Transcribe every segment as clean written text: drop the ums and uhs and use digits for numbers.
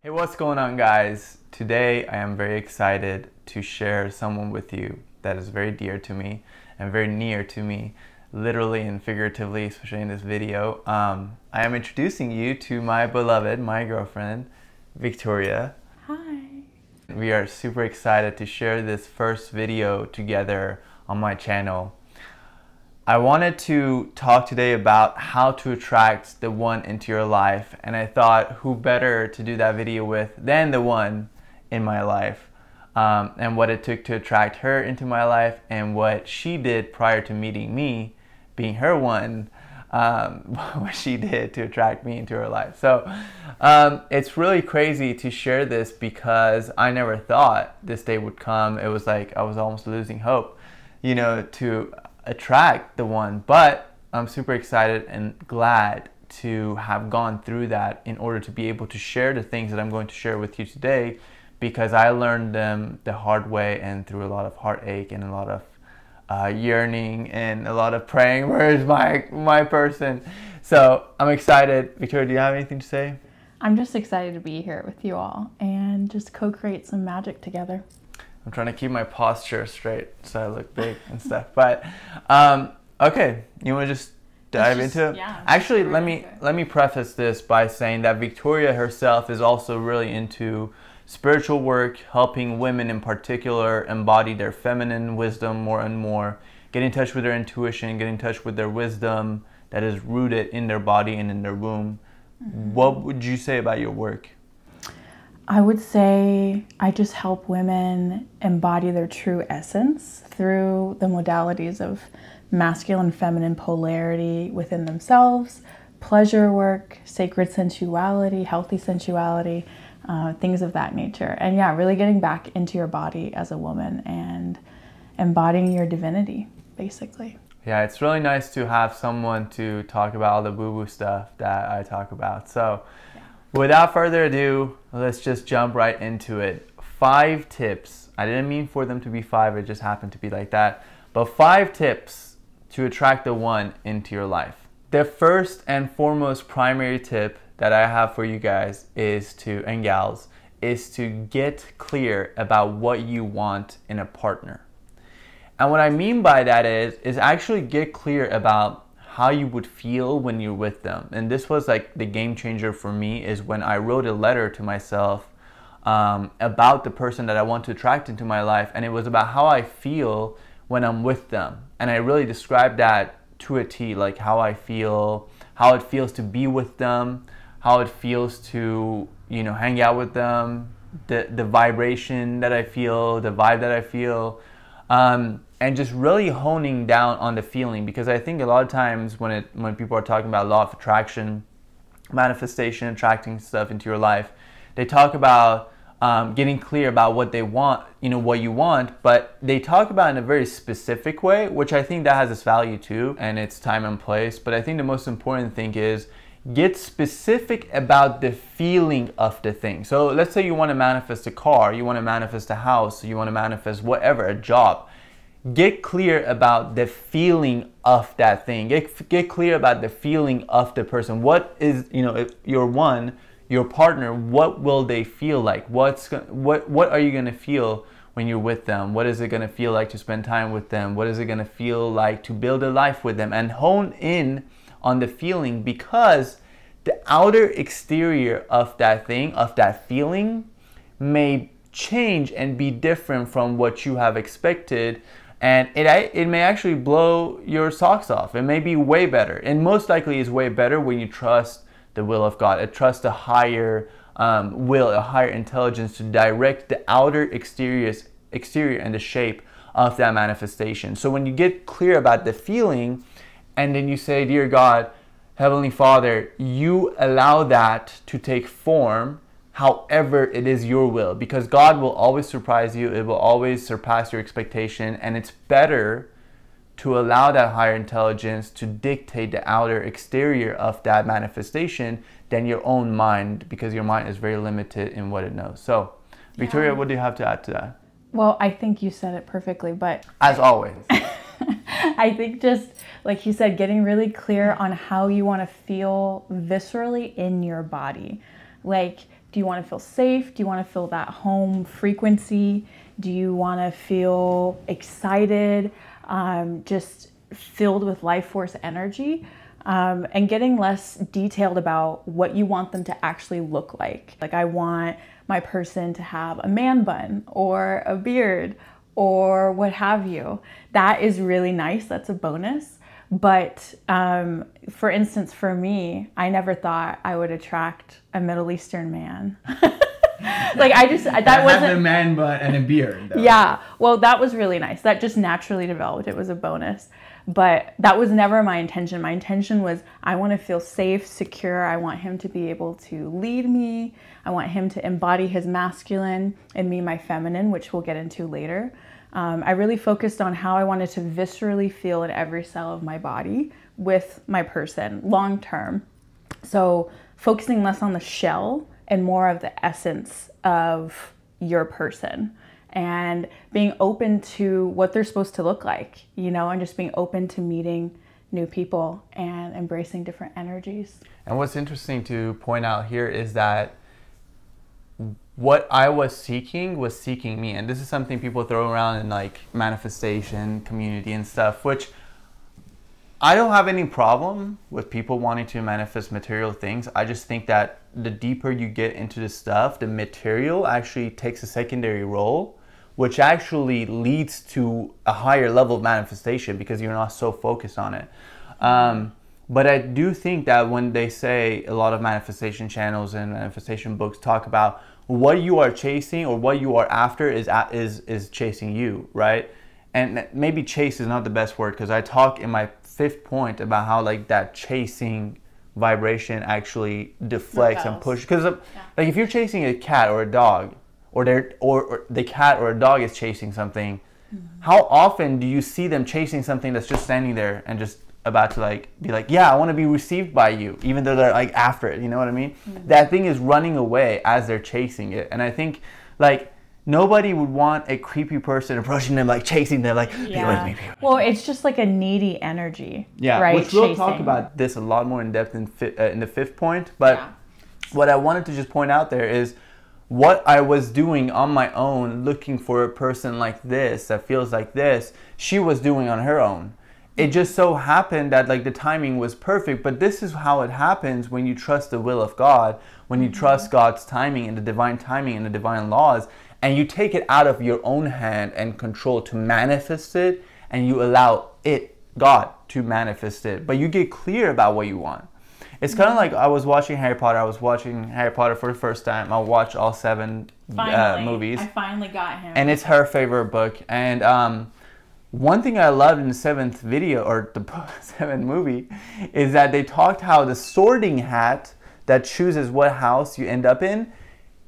Hey, what's going on, guys? Today I am very excited to share someone with you that is very dear to me and very near to me, literally and figuratively, especially in this video. I am introducing you to my beloved, my girlfriend, Victoria. Hi. We are super excited to share this first video together on my channel. I wanted to talk today about how to attract the one into your life, and I thought who better to do that video with than the one in my life, and what it took to attract her into my life and what she did prior to meeting me, being her one, what she did to attract me into her life. So it's really crazy to share this because I never thought this day would come. It was like I was almost losing hope, to attract the one, but I'm super excited and glad to have gone through that in order to be able to share the things that I'm going to share with you today, because I learned them the hard way and through a lot of heartache and a lot of yearning and a lot of praying, where's my person. So I'm excited. Victoria, do you have anything to say? I'm just excited to be here with you all and just co-create some magic together. I'm trying to keep my posture straight so I look big and stuff. But okay, you want to just dive into it? Yeah. Actually, let me preface this by saying that Victoria herself is also really into spiritual work, helping women in particular embody their feminine wisdom more and more, get in touch with their intuition, get in touch with their wisdom that is rooted in their body and in their womb. Mm-hmm. What would you say about your work? I would say I just help women embody their true essence through the modalities of masculine and feminine polarity within themselves, pleasure work, sacred sensuality, healthy sensuality, things of that nature. And yeah, really getting back into your body as a woman and embodying your divinity, basically. Yeah, it's really nice to have someone to talk about all the boo-boo stuff that I talk about. So without further ado, let's just jump right into it. 5 tips. I didn't mean for them to be 5, it just happened to be like that. But 5 tips to attract the one into your life. The first and foremost primary tip that I have for you guys and gals is to get clear about what you want in a partner. And what I mean by that is actually get clear about how you would feel when you're with them. And this was like the game changer for me, is when I wrote a letter to myself about the person that I want to attract into my life, and it was about how I feel when I'm with them. And I really described that to a T, like how I feel, how it feels to be with them, how it feels to, hang out with them, the vibration that I feel, the vibe that I feel. And just really honing down on the feeling, because I think a lot of times when people are talking about law of attraction, manifestation, attracting stuff into your life, they talk about getting clear about what they want, what you want, but they talk about it in a very specific way, which I think that has its value too, and its time and place. But I think the most important thing is get specific about the feeling of the thing. So let's say you want to manifest a car, you want to manifest a house, you want to manifest whatever, a job. Get clear about the feeling of that thing. Get clear about the feeling of the person. What is, if your partner, what will they feel like? What are you going to feel when you're with them? What is it going to feel like to spend time with them? What is it going to feel like to build a life with them? And hone in on the feeling, because the outer exterior of that thing, of that feeling, may change and be different from what you have expected. And it may actually blow your socks off. It may be way better. And most likely is way better when you trust the will of God. Trust a higher will, a higher intelligence to direct the outer exterior and the shape of that manifestation. So when you get clear about the feeling, and then you say, dear God, Heavenly Father, you allow that to take form however it is your will, because God will always surprise you. It will always surpass your expectation, and it's better to allow that higher intelligence to dictate the outer exterior of that manifestation than your own mind, because your mind is very limited in what it knows. So Victoria, what do you have to add to that? Well, I think you said it perfectly, but as always, I think just like you said, getting really clear on how you want to feel viscerally in your body. Like, Do you want to feel safe? Do you want to feel that home frequency? Do you want to feel excited, just filled with life force energy? And getting less detailed about what you want them to actually look like. Like, I want my person to have a man bun or a beard or what have you. That is really nice. That's a bonus. But for instance, for me, I never thought I would attract a Middle Eastern man. Like, that wasn't have a man bun and a beard, though. Yeah, well, that was really nice. That just naturally developed. It was a bonus. But that was never my intention. My intention was, I want to feel safe, secure. I want him to be able to lead me. I want him to embody his masculine and me, my feminine, which we'll get into later. I really focused on how I wanted to viscerally feel in every cell of my body with my person long term. So focusing less on the shell and more of the essence of your person, and being open to what they're supposed to look like, you know, and just being open to meeting new people and embracing different energies. And what's interesting to point out here is that what I was seeking me. And this is something people throw around in like manifestation community and stuff, which I don't have any problem with people wanting to manifest material things. I just think that the deeper you get into this stuff, the material actually takes a secondary role, which actually leads to a higher level of manifestation because you're not so focused on it. But I do think that when they say, a lot of manifestation channels and manifestation books talk about what you are chasing or what you are after is chasing you, right? And maybe chase is not the best word, because I talk in my 5th point about how like that chasing vibration actually deflects and pushes. Because like if you're chasing a cat or a dog, or the cat or a dog is chasing something, how often do you see them chasing something that's just standing there and just about to like be like, yeah, I want to be received by you, even though they're like after it, you know what I mean? That thing is running away as they're chasing it. And I think like nobody would want a creepy person approaching them, like chasing them, like, be with me. Well, it's just like a needy energy, yeah, right? Which we'll talk about this a lot more in depth in the 5th point. But what I wanted to just point out there is what I was doing on my own, looking for a person like this, that feels like this, she was doing on her own. It just so happened that like the timing was perfect, but this is how it happens when you trust the will of God, when you trust God's timing and the divine laws, and you take it out of your own hand and control to manifest it, and you allow it, God, to manifest it. But you get clear about what you want. It's kind of like I was watching Harry Potter. I was watching Harry Potter for the first time. I watched all 7 movies. I finally got him. And it's her favorite book. And one thing I loved in the 7th video, or the 7th movie, is that they talked how the sorting hat that chooses what house you end up in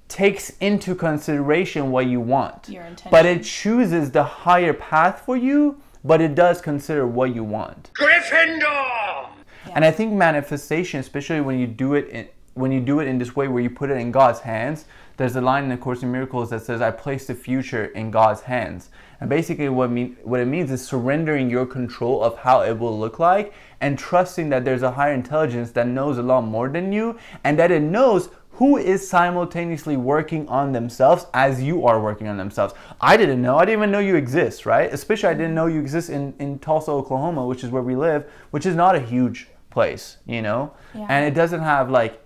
takes into consideration what you want. Your intention. But it chooses the higher path for you, but it does consider what you want. Gryffindor! And I think manifestation, especially when you do it in this way where you put it in God's hands, there's a line in the Course in Miracles that says, I place the future in God's hands. And basically what it means is surrendering your control of how it will look like, and trusting that there's a higher intelligence that knows a lot more than you, and that it knows who is simultaneously working on themselves as you are working on themselves. I didn't even know you exist, right? Especially I didn't know you exist in Tulsa, Oklahoma, which is where we live, which is not a huge place, you know? Yeah. And it doesn't have like,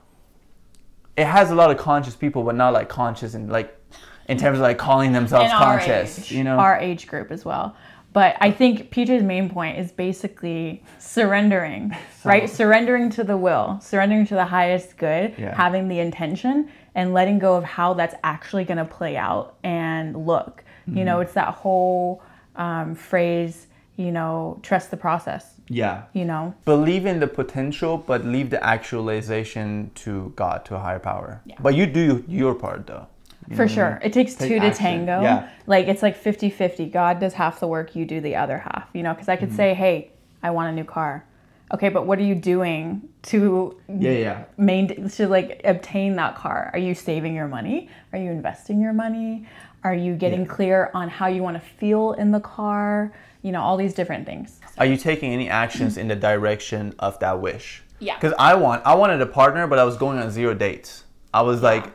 it has a lot of conscious people, but not like conscious and like in terms of like calling themselves conscious, you know? Our age group as well. But I think PJ's main point is basically surrendering, right? Surrendering to the will, surrendering to the highest good, having the intention, and letting go of how that's actually going to play out and look. You know, it's that whole phrase, you know, trust the process. Yeah. You know? Believe in the potential, but leave the actualization to God, to a higher power. Yeah. But you do your part though. For sure. It takes two to tango. Yeah. Like it's like 50-50. God does half the work, you do the other half. You know, because I could say, hey, I want a new car. Okay, but what are you doing to to like obtain that car? Are you saving your money? Are you investing your money? Are you getting clear on how you want to feel in the car? You know, all these different things. Are you taking any actions in the direction of that wish? Yeah. Because I wanted a partner, but I was going on 0 dates. I was like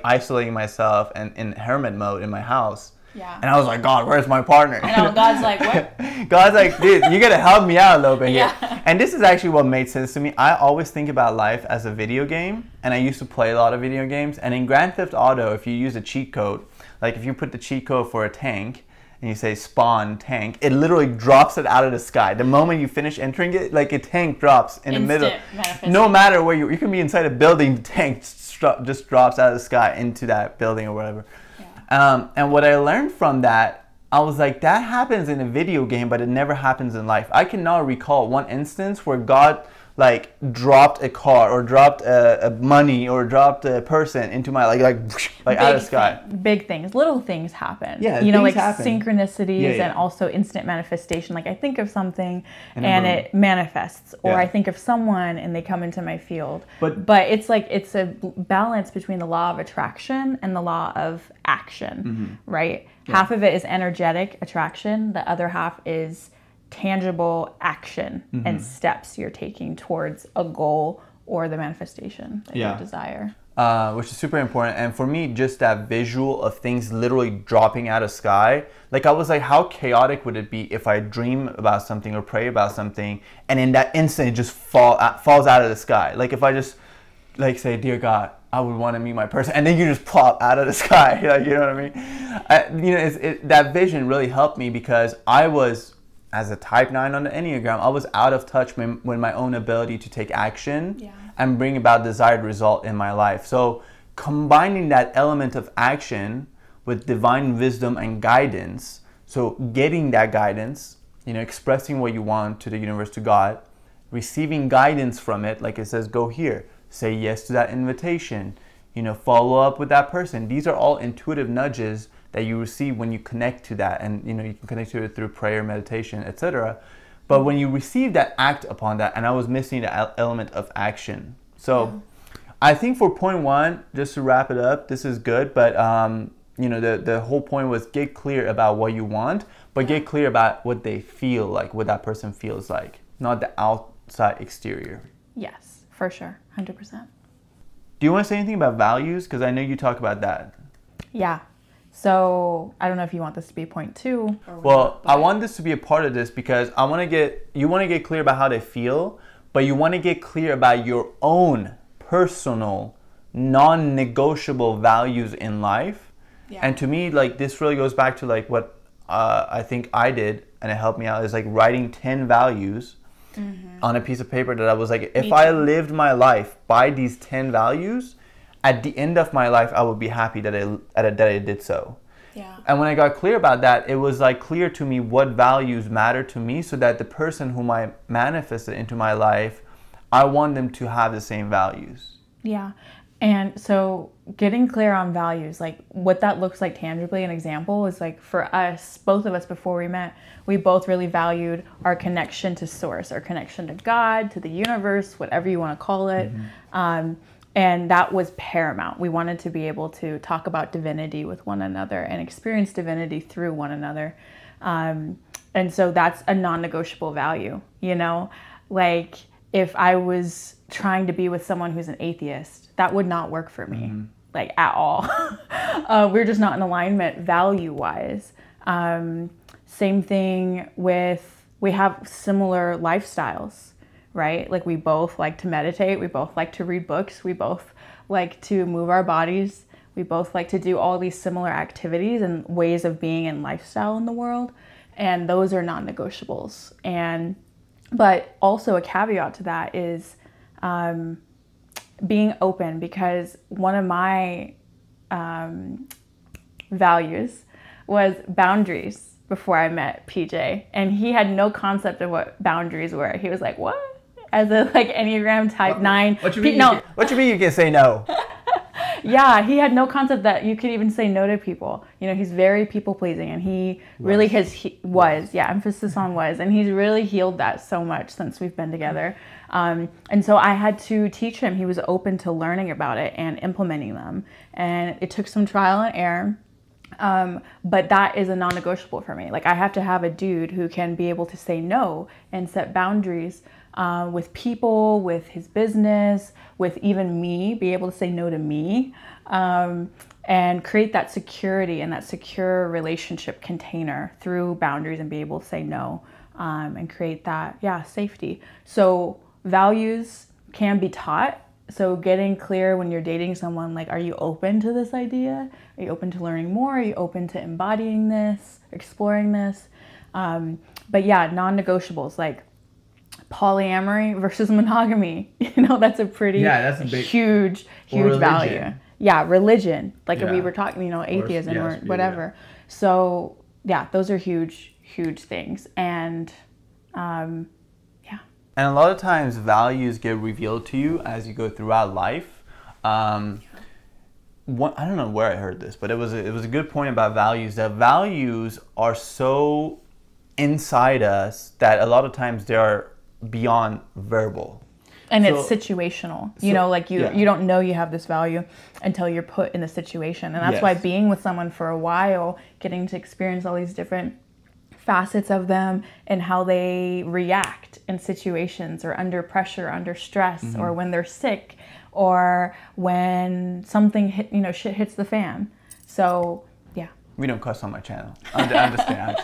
isolating myself and in hermit mode in my house. Yeah. And I was like, God, where's my partner? I know, God's like, what? God's like, dude, you gotta help me out a little bit here. Yeah. And this is actually what made sense to me. I always think about life as a video game, and I used to play a lot of video games. And in Grand Theft Auto, if you use a cheat code, like if you put the cheat code for a tank, and you say spawn tank, it literally drops it out of the sky. The moment you finish entering it, like a tank drops in the middle. No matter where you can be inside a building, the tank just drops out of the sky into that building or whatever. Yeah. And what I learned from that, I was like, that happens in a video game, but it never happens in life. I can now recall one instance where God like dropped a car or dropped a money or dropped a person into my like out of the sky. Big things, little things happen. Yeah, you know, like happen. Synchronicities and also instant manifestation. Like I think of something and it manifests, or I think of someone and they come into my field. But it's like it's a balance between the law of attraction and the law of action, right? Yeah. Half of it is energetic attraction. The other half is tangible action and steps you're taking towards a goal or the manifestation that you desire. Which is super important. And for me, just that visual of things literally dropping out of sky, like I was like, how chaotic would it be if I dream about something or pray about something and in that instant it just falls out of the sky? Like if I just like say, dear God, I would want to meet my person, and then you just plop out of the sky. Like, you know what I mean? That vision really helped me because I was, as a type 9 on the Enneagram, I was out of touch with my own ability to take action and bring about desired result in my life. So combining that element of action with divine wisdom and guidance, so getting that guidance, expressing what you want to the universe, to God, receiving guidance from it, like it says, go here, say yes to that invitation, follow up with that person. These are all intuitive nudges that you receive when you connect to that, and you can connect to it through prayer, meditation, etc. But when you receive that, act upon that, and I was missing the element of action. So I think for point 1, just to wrap it up, this is good, but the whole point was get clear about what you want, but get clear about what they feel like, what that person feels like, not the outside exterior. Yes, for sure, 100%. Do you want to say anything about values? Because I know you talk about that. Yeah. So I don't know if you want this to be point 2. Well, I want this to be a part of this because you want to get clear about how they feel, but you want to get clear about your own personal, non-negotiable values in life. Yeah. And to me, like this really goes back to like what I think I did, and it helped me out, is like writing 10 values on a piece of paper that I was like, if I lived my life by these 10 values, at the end of my life, I would be happy that I did so. Yeah. And when I got clear about that, it was like clear to me what values matter to me, so that the person whom I manifested into my life, I want them to have the same values. Yeah. And so getting clear on values, like what that looks like tangibly, an example is like for us, both of us before we met, we both really valued our connection to source, our connection to God, to the universe, whatever you want to call it. And that was paramount. We wanted to be able to talk about divinity with one another and experience divinity through one another. And so that's a non-negotiable value, Like if I was trying to be with someone who's an atheist, that would not work for me, like at all. We're just not in alignment value-wise. Same thing with, we have similar lifestyles. Right? Like we both like to meditate. We both like to read books. We both like to move our bodies. We both like to do all these similar activities and ways of being and lifestyle in the world. And those are non-negotiables. But also a caveat to that is being open, because one of my values was boundaries before I met PJ. And he had no concept of what boundaries were. He was like, what? As a Enneagram type 9. What you mean? What you mean you can say no? Yeah, he had no concept that you could even say no to people. He's very people pleasing, and he really emphasis on was, and he's really healed that so much since we've been together. And so I had to teach him. He was open to learning about it and implementing them, and it took some trial and error. But that is a non-negotiable for me. Like I have to have a dude who can be able to say no and set boundaries with people, with his business, with even me, be able to say no to me, and create that security and that secure relationship container through boundaries and be able to say no, and create that, safety. So values can be taught. So getting clear when you're dating someone, like, are you open to this idea? Are you open to learning more? Are you open to embodying this, exploring this? But yeah, non-negotiables, like polyamory versus monogamy. That's a pretty that's a big, huge value. Yeah, religion, like we were talking, atheism or whatever. Yeah. So yeah, those are huge things. And and a lot of times values get revealed to you as you go throughout life. I don't know where I heard this, but it was a good point about values, that values are so inside us that a lot of times they are beyond verbal. And it's situational. You don't know you have this value until you're put in the situation. And that's why being with someone for a while, getting to experience all these different facets of them and how they react in situations or under pressure, under stress, or when they're sick, or when something shit hits the fan. So, yeah. We don't cuss on my channel. I'm just kidding.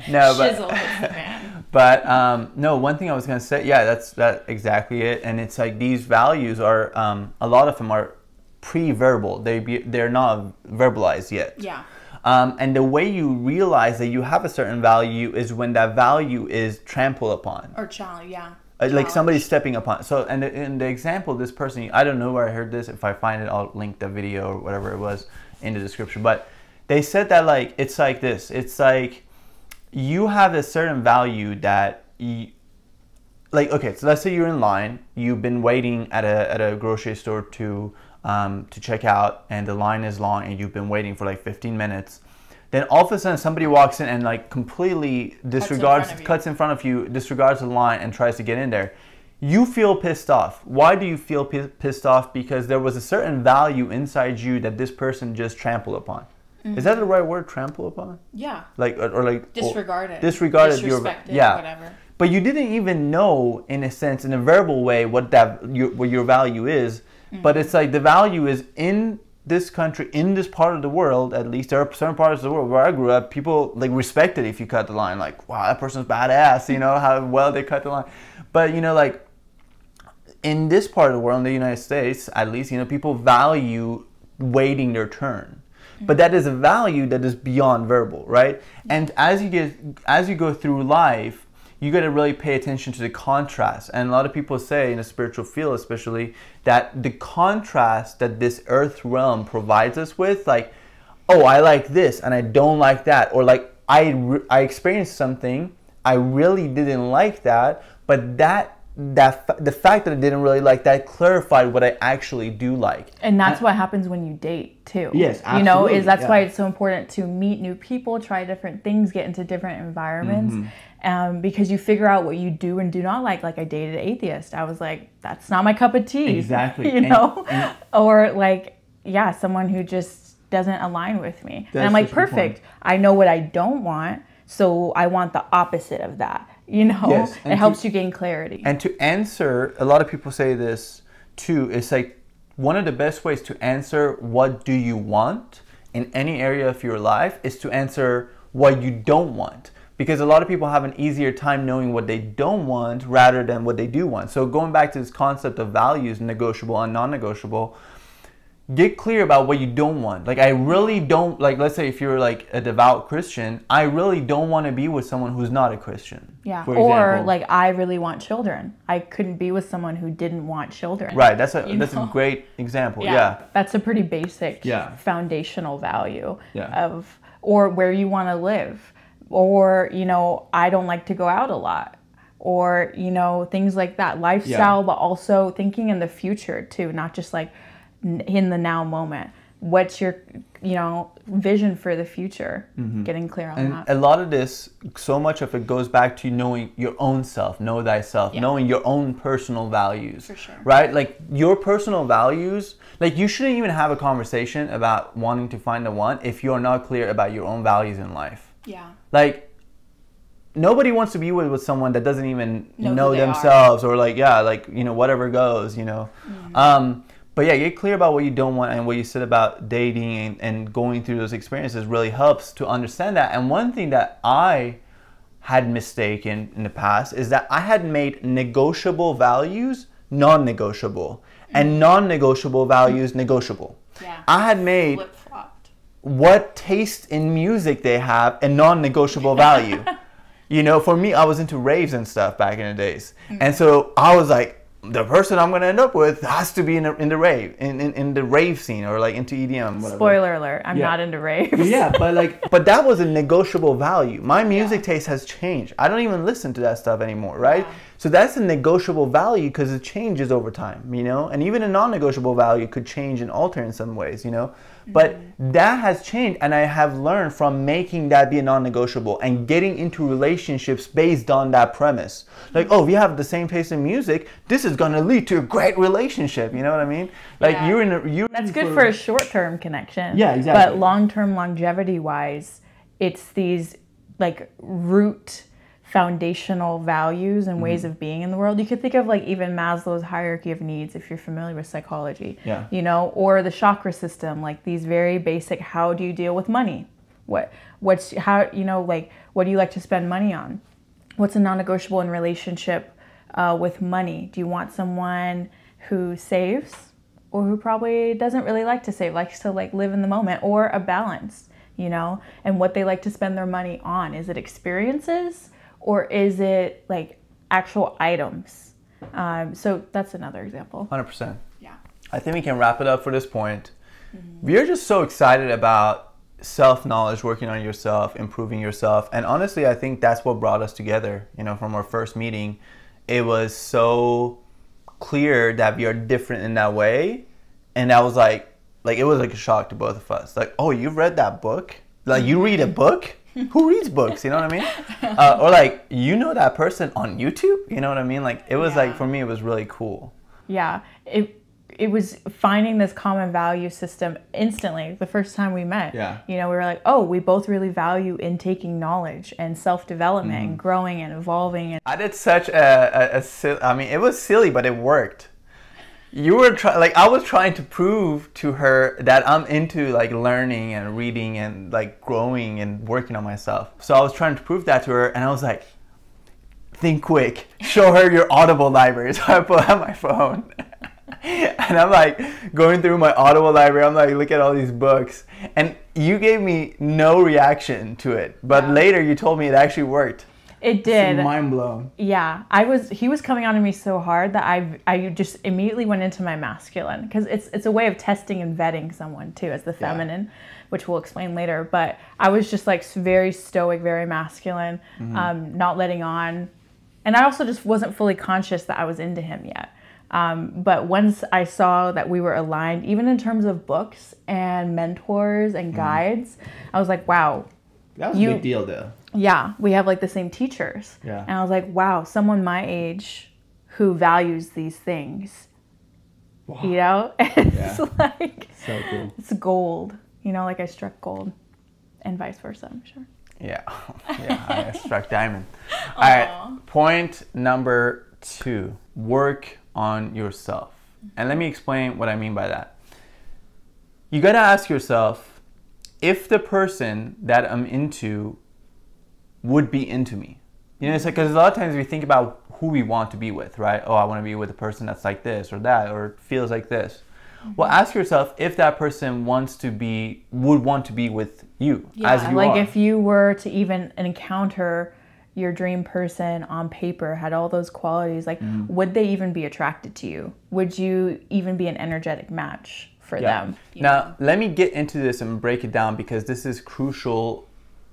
No, but Shizzle hits the fan. But no, one thing I was gonna say, that's exactly it. And it's like these values are a lot of them are pre-verbal. They're not verbalized yet. Yeah. And the way you realize that you have a certain value is when that value is trampled upon. Or challenge, yeah. Like somebody's stepping upon. So, and in the example, this person, I don't know where I heard this. If I find it, I'll link the video or whatever it was in the description. But they said that, like, it's like this. It's like you have a certain value that okay, so let's say you're in line. You've been waiting at a grocery store to check out, and the line is long, and you've been waiting for like 15 minutes. Then all of a sudden somebody walks in and like completely cuts in front of you, disregards the line and tries to get in there. You feel pissed off. Why do you feel pissed off? Because there was a certain value inside you that this person just trampled upon. Mm-hmm. Is that the right word, trample upon? Yeah. Like, or like disregarded. Disrespected, whatever. But you didn't even know, in a sense, in a verbal way, what your value is. Mm-hmm. But it's like the value is in this country, in this part of the world, at least. There are certain parts of the world where I grew up, people like respected if you cut the line. Like, wow, that person's badass, how well they cut the line. But, like, in this part of the world, in the United States, at least, people value waiting their turn. But that is a value that is beyond verbal, right? And as you go through life, you got to really pay attention to the contrast. And a lot of people say, in the spiritual field especially, that the contrast that this earth realm provides us with, like, oh, I like this and I don't like that, or like I experienced something, I really didn't like that, but the fact that I didn't really like that clarified what I actually do like. And that's what happens when you date too. Yes, absolutely. That's why it's so important to meet new people, try different things, get into different environments. Mm-hmm. Because you figure out what you do and do not like. Like, I dated an atheist. I was like, that's not my cup of tea. Exactly. Or like, someone who just doesn't align with me. And I'm like, perfect. I know what I don't want, so I want the opposite of that. Yes, it helps you gain clarity. And to answer, a lot of people say this too, it's like one of the best ways to answer what do you want in any area of your life is to answer what you don't want. Because a lot of people have an easier time knowing what they don't want rather than what they do want. So going back to this concept of values, negotiable and non-negotiable, get clear about what you don't want. Like, I really don't, like, let's say if you're like a devout Christian, I really don't want to be with someone who's not a Christian. Yeah. Or like, I really want children. I couldn't be with someone who didn't want children. Right. That's a great example. Yeah. That's a pretty basic foundational value of, or where you want to live, or, I don't like to go out a lot, or, things like that. Lifestyle, but also thinking in the future too, not just like in the now moment. What's your vision for the future? Mm-hmm. Getting clear on that. A lot of this, so much of it goes back to knowing your own self, know thyself, knowing your own personal values. For sure. Right? Like, your personal values, like, you shouldn't even have a conversation about wanting to find the one if you're not clear about your own values in life. Yeah. Like, nobody wants to be with someone that doesn't even know themselves, or like, like, whatever goes, But yeah, get clear about what you don't want, and what you said about dating and going through those experiences really helps to understand that. And one thing that I had mistaken in the past is that I had made negotiable values non-negotiable, and non-negotiable values negotiable. Yeah. I had made flip-flopped what taste in music they have a non-negotiable value. For me, I was into raves and stuff back in the days. And so I was like, the person I'm going to end up with has to be in the rave, in the rave scene, or like into EDM. Whatever. Spoiler alert, I'm not into raves. Yeah, but that was a negotiable value. My music taste has changed. I don't even listen to that stuff anymore, right? Yeah. So that's a negotiable value because it changes over time, and even a non-negotiable value could change and alter in some ways, But that has changed, and I have learned from making that be a non-negotiable and getting into relationships based on that premise. Like, oh, we have the same taste in music. This is going to lead to a great relationship. You know what I mean? Like that's good for a short-term connection. Yeah, exactly. But long-term, longevity-wise, it's these like root foundational values and ways of being in the world. You could think of like even Maslow's hierarchy of needs, if you're familiar with psychology, or the chakra system, like these very basic, how do you deal with money? What do you like to spend money on? What's a non-negotiable in relationship with money? Do you want someone who saves, or who probably doesn't really like to save, likes to like live in the moment, or a balance, and what they like to spend their money on? Is it experiences? Or is it like actual items? So that's another example. 100%. Yeah. I think we can wrap it up for this point. We're just so excited about self-knowledge, working on yourself, improving yourself. And honestly, I think that's what brought us together. From our first meeting, it was so clear that we are different in that way. And that was like it was like a shock to both of us. Like, oh, you've read that book? Like, you read a book? Who reads books? You know what I mean? Or like, that person on YouTube? You know what I mean? Like, it was like, for me, it was really cool. Yeah. It was finding this common value system instantly the first time we met. Yeah. We were like, oh, we both really value intaking knowledge and self-development and growing and evolving. I did such it was silly, but it worked. You were I was trying to prove to her that I'm into like learning and reading and like growing and working on myself. So I was trying to prove that to her, and I was like, think quick, show her your Audible library. So I pull out my phone and I'm like going through my Audible library. I'm like, look at all these books, and you gave me no reaction to it. But later you told me it actually worked. It did. It's mind blown. Yeah, he was coming on to me so hard that I just immediately went into my masculine, because it's a way of testing and vetting someone too as the feminine, which we'll explain later. But I was just like very stoic, very masculine, not letting on, and I also just wasn't fully conscious that I was into him yet. But once I saw that we were aligned, even in terms of books and mentors and guides, I was like, wow. That was a big deal though. Yeah, we have like the same teachers. Yeah. And I was like, wow, someone my age who values these things. Wow. It's like, so cool. It's gold. Like I struck gold, and vice versa, I'm sure. Yeah. I struck diamond. All right. Point number 2, work on yourself. And let me explain what I mean by that. You got to ask yourself, if the person that I'm into would be into me. It's like, because a lot of times we think about who we want to be with, right? Oh, I want to be with a person that's like this or that, or feels like this. Well, ask yourself if that person would want to be with you as you are. If you were to even encounter your dream person on paper, had all those qualities, like would they even be attracted to you? Would you even be an energetic match for them? Now, let me get into this and break it down, because this is crucial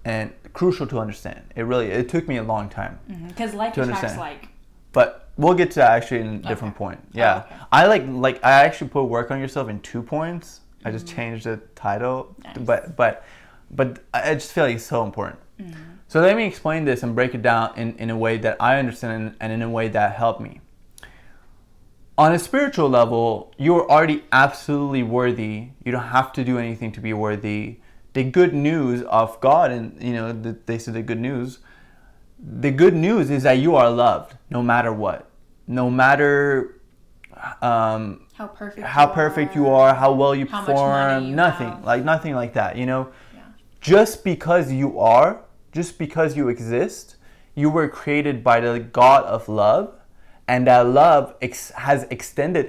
to understand. It took me a long time. Because like attracts like. But we'll get to that actually in a different point. Yeah. Oh, okay. I actually put work on yourself in 2 points. I just changed the title. Nice. But I just feel like it's so important. So let me explain this and break it down in a way that I understand and in a way that helped me. On a spiritual level, you're already absolutely worthy. You don't have to do anything to be worthy. The good news of God, and they say the good news, the good news is that you are loved no matter what. No matter how perfect you are, how well you perform, nothing like that, you know. Yeah. Just because you are, just because you exist, you were created by the God of love, and that love has extended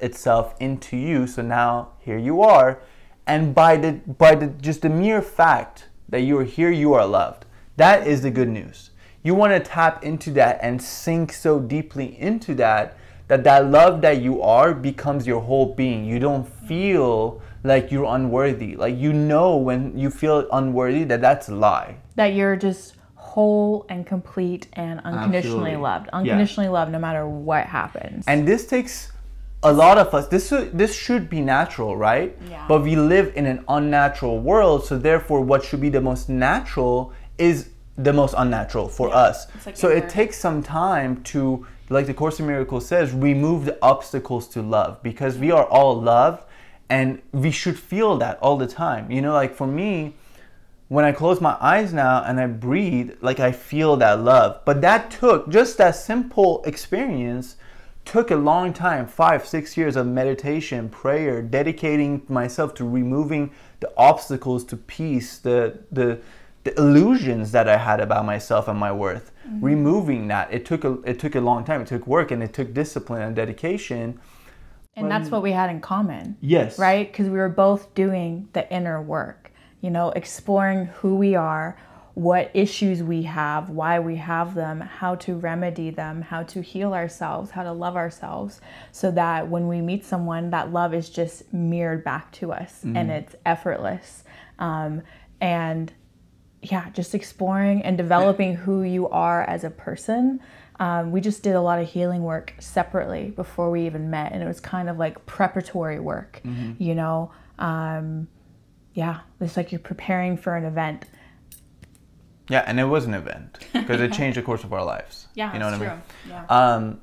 itself into you. So now here you are, and by the just the mere fact that you are here, you are loved. That is the good news. You want to tap into that and sink so deeply into that love that you are becomes your whole being. You don't feel like you're unworthy. Like, you know, when you feel unworthy, that's a lie. That you're just whole and complete and unconditionally loved. Unconditionally loved no matter what happens. And this takes a lot of us. This should be natural, right? Yeah. But we live in an unnatural world, so therefore what should be the most natural is the most unnatural for us. Like so it takes some time to, like the Course in Miracles says, remove the obstacles to love, because we are all love and we should feel that all the time. You know, like for me, when I close my eyes now and I breathe, like I feel that love. But that took, just that simple experience took a long time, 5-6 years of meditation, prayer, dedicating myself to removing the obstacles to peace, the illusions that I had about myself and my worth. Mm-hmm. Removing that, it took a long time. It took work, and it took discipline and dedication. And that's what we had in common. Yes. Right? Because we were both doing the inner work, you know, exploring who we are, what issues we have, why we have them, how to remedy them, how to heal ourselves, how to love ourselves, so that when we meet someone, that love is just mirrored back to us, and it's effortless. And yeah, just exploring and developing who you are as a person. We just did a lot of healing work separately before we even met, and it was kind of like preparatory work, you know. Yeah, it's like you're preparing for an event. Yeah, and it was an event because it changed the course of our lives. Yeah, you know what I mean? Yeah.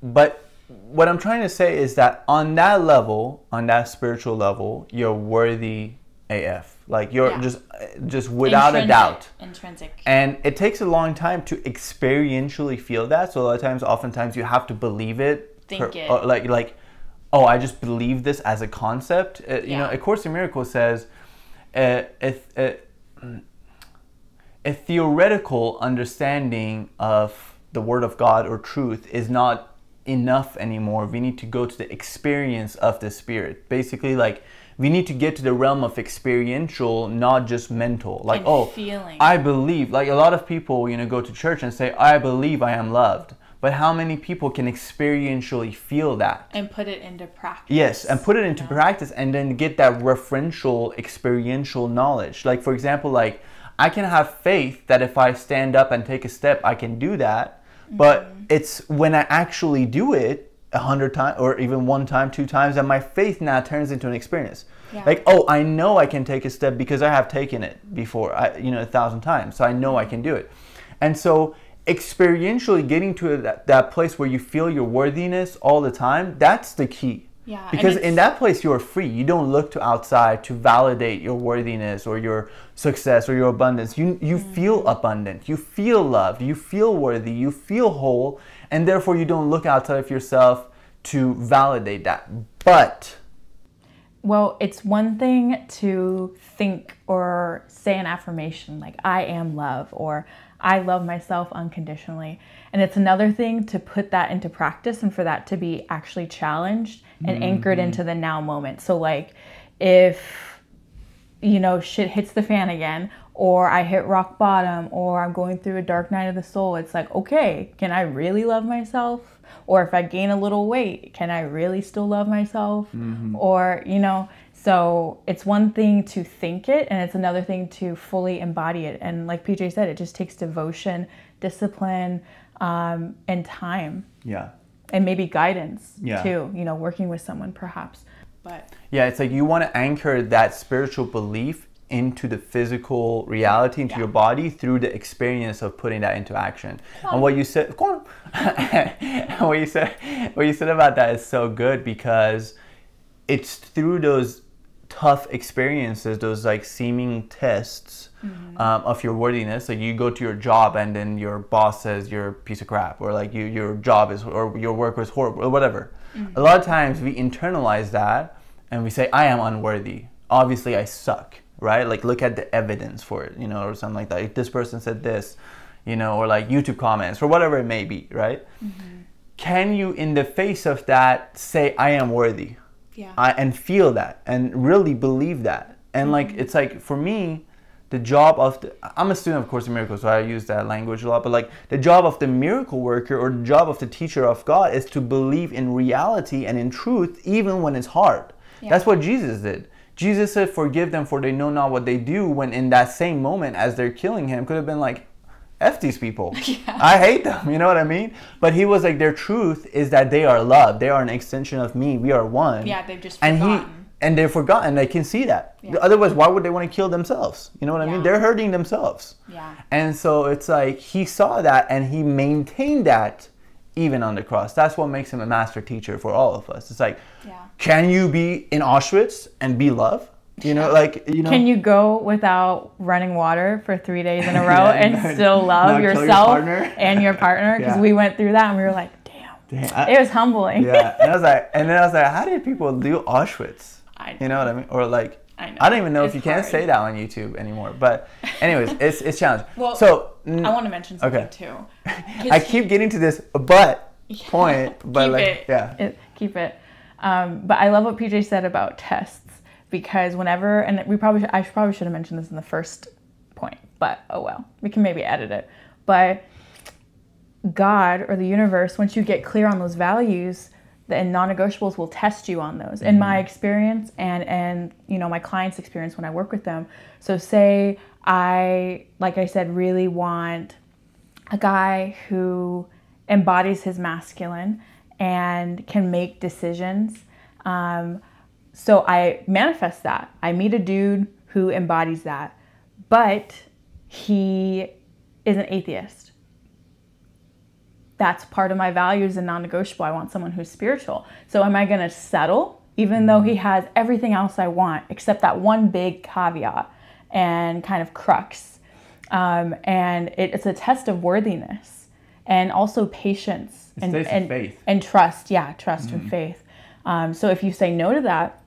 But what I'm trying to say is that on that level, on that spiritual level, you're worthy AF. Like, you're just without a doubt. Intrinsic. And it takes a long time to experientially feel that. So a lot of oftentimes you have to believe it. Think it. Like, oh, I just believe this as a concept. You know, A Course in Miracles says, a theoretical understanding of the Word of God or truth is not enough anymore. We need to go to the experience of the Spirit. Basically, like, we need to get to the realm of experiential, not just mental. Like, feeling. I believe. Like, a lot of people, you know, go to church and say, I believe I am loved. But how many people can experientially feel that? And put it into practice. Yes, and put it into practice, and then get that referential, experiential knowledge. Like, for example, like, I can have faith that if I stand up and take a step, I can do that. But it's when I actually do it 100 times, or even 1 time, 2 times, that my faith now turns into an experience. Yeah. Like, oh, I know I can take a step because I have taken it before, 1,000 times. So I know I can do it. And so experientially getting to that place where you feel your worthiness all the time, that's the key. Yeah, because in that place you are free. You don't look to outside to validate your worthiness or your success or your abundance. You feel abundant. You feel loved. You feel worthy. You feel whole. And therefore you don't look outside of yourself to validate that. But, well, it's one thing to think or say an affirmation like, I am love, or I love myself unconditionally. And it's another thing to put that into practice and for that to be actually challenged and anchored into the now moment. So like, if, you know, shit hits the fan again, or I hit rock bottom, or I'm going through a dark night of the soul, it's like, okay, can I really love myself? Or if I gain a little weight, can I really still love myself? Or, you know, so it's one thing to think it, and it's another thing to fully embody it. And like PJ said, it just takes devotion, discipline, and time. Yeah. And maybe guidance too, you know, working with someone perhaps. But yeah, it's like you want to anchor that spiritual belief into the physical reality, into your body, through the experience of putting that into action. And what you said, what you said about that is so good, because it's through those tough experiences, those like seeming tests of your worthiness. Like you go to your job and then your boss says you're a piece of crap, or like your job is, or your work was horrible, or whatever. A lot of times we internalize that and we say, I am unworthy. Obviously I suck, right? Like look at the evidence for it, you know, or something like that. Like, this person said this, you know, or like YouTube comments or whatever it may be, right? Can you, in the face of that, say, I am worthy? And feel that and really believe that. And like, it's like, for me, the job of I'm a student of Course in Miracles, so I use that language a lot, but like the job of the miracle worker or the job of the teacher of God is to believe in reality and in truth, even when it's hard. That's what Jesus did. Jesus said, forgive them for they know not what they do, when in that same moment as they're killing him, could have been like, F these people. I hate them, you know what I mean? But he was like, their truth is that they are loved. They are an extension of me. We are one. Yeah, they've just forgotten. And they've forgotten. They can see that. Otherwise, why would they want to kill themselves? You know what I mean? They're hurting themselves. And so it's like, he saw that and he maintained that even on the cross. That's what makes him a master teacher for all of us. It's like, can you be in Auschwitz and be loved? You know, like, you know. Can you go without running water for 3 days in a row and still love yourself and your partner? Because we went through that and we were like, damn. It was humbling. And then I was like, how did people do Auschwitz? You know what I mean? Or like, I don't even know if you can't say that on YouTube anymore. But anyways, it's challenging. Well, so I want to mention something too. I keep getting to this but point, but keep it. But I love what PJ said about tests. Because whenever, and I probably should have mentioned this in the first point, but oh well, we can maybe edit it. But God or the universe, once you get clear on those values, the non-negotiables will test you on those. In my experience and you know, my clients' experience when I work with them. So say I, like I said, really want a guy who embodies his masculine and can make decisions. So I manifest that. I meet a dude who embodies that, but he is an atheist. That's part of my values and non-negotiable. I want someone who's spiritual. So am I going to settle, even though he has everything else I want, except that one big caveat and kind of crux? And it's a test of worthiness and also patience and faith. And trust. Yeah, trust and faith. So if you say no to that,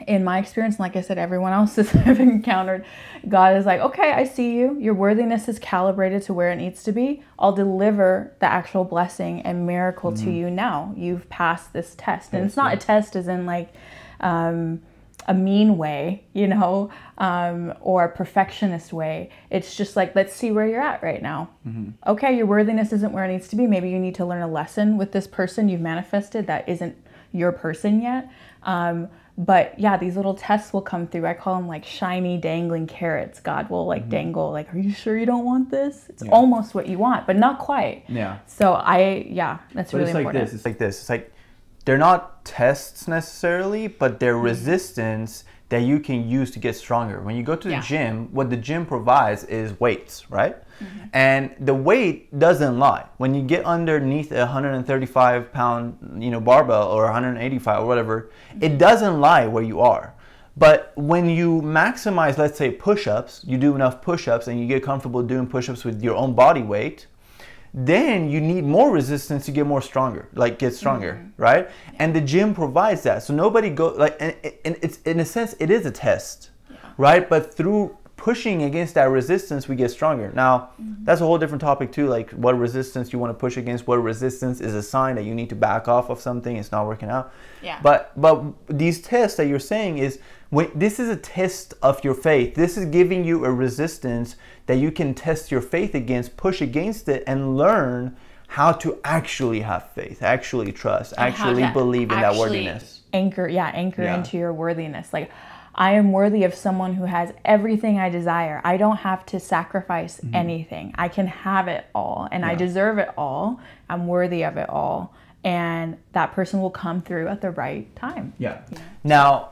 in my experience, like I said, everyone else's I've encountered, God is like, okay, I see you. Your worthiness is calibrated to where it needs to be. I'll deliver the actual blessing and miracle to you now. You've passed this test. And it's not a test as in like a mean way, you know, or a perfectionist way. It's just like, let's see where you're at right now. Okay, your worthiness isn't where it needs to be. Maybe you need to learn a lesson with this person you've manifested that isn't your person yet. But yeah, these little tests will come through. I call them like shiny dangling carrots. God will like dangle, like, are you sure you don't want this? It's almost what you want, but not quite. So that's really important. It's like this. It's like, they're not tests necessarily, but they're resistance that you can use to get stronger. When you go to the gym, what the gym provides is weights, right? And the weight doesn't lie. When you get underneath a 135 pound, you know, barbell or 185 or whatever, it doesn't lie where you are. But when you maximize, let's say, push-ups, you do enough push-ups and you get comfortable doing push-ups with your own body weight, then you need more resistance to get stronger, right? And the gym provides that. So nobody and it's, in a sense, it is a test, right? But through pushing against that resistance, we get stronger. Now, that's a whole different topic too, like what resistance you want to push against, what resistance is a sign that you need to back off of something, it's not working out. But these tests that you're saying is, this is a test of your faith. This is giving you a resistance that you can test your faith against, push against it, and learn how to actually have faith, actually trust, and actually believe in that worthiness. Anchor into your worthiness. Like, I am worthy of someone who has everything I desire. I don't have to sacrifice anything. I can have it all, and I deserve it all. I'm worthy of it all. And that person will come through at the right time. Now,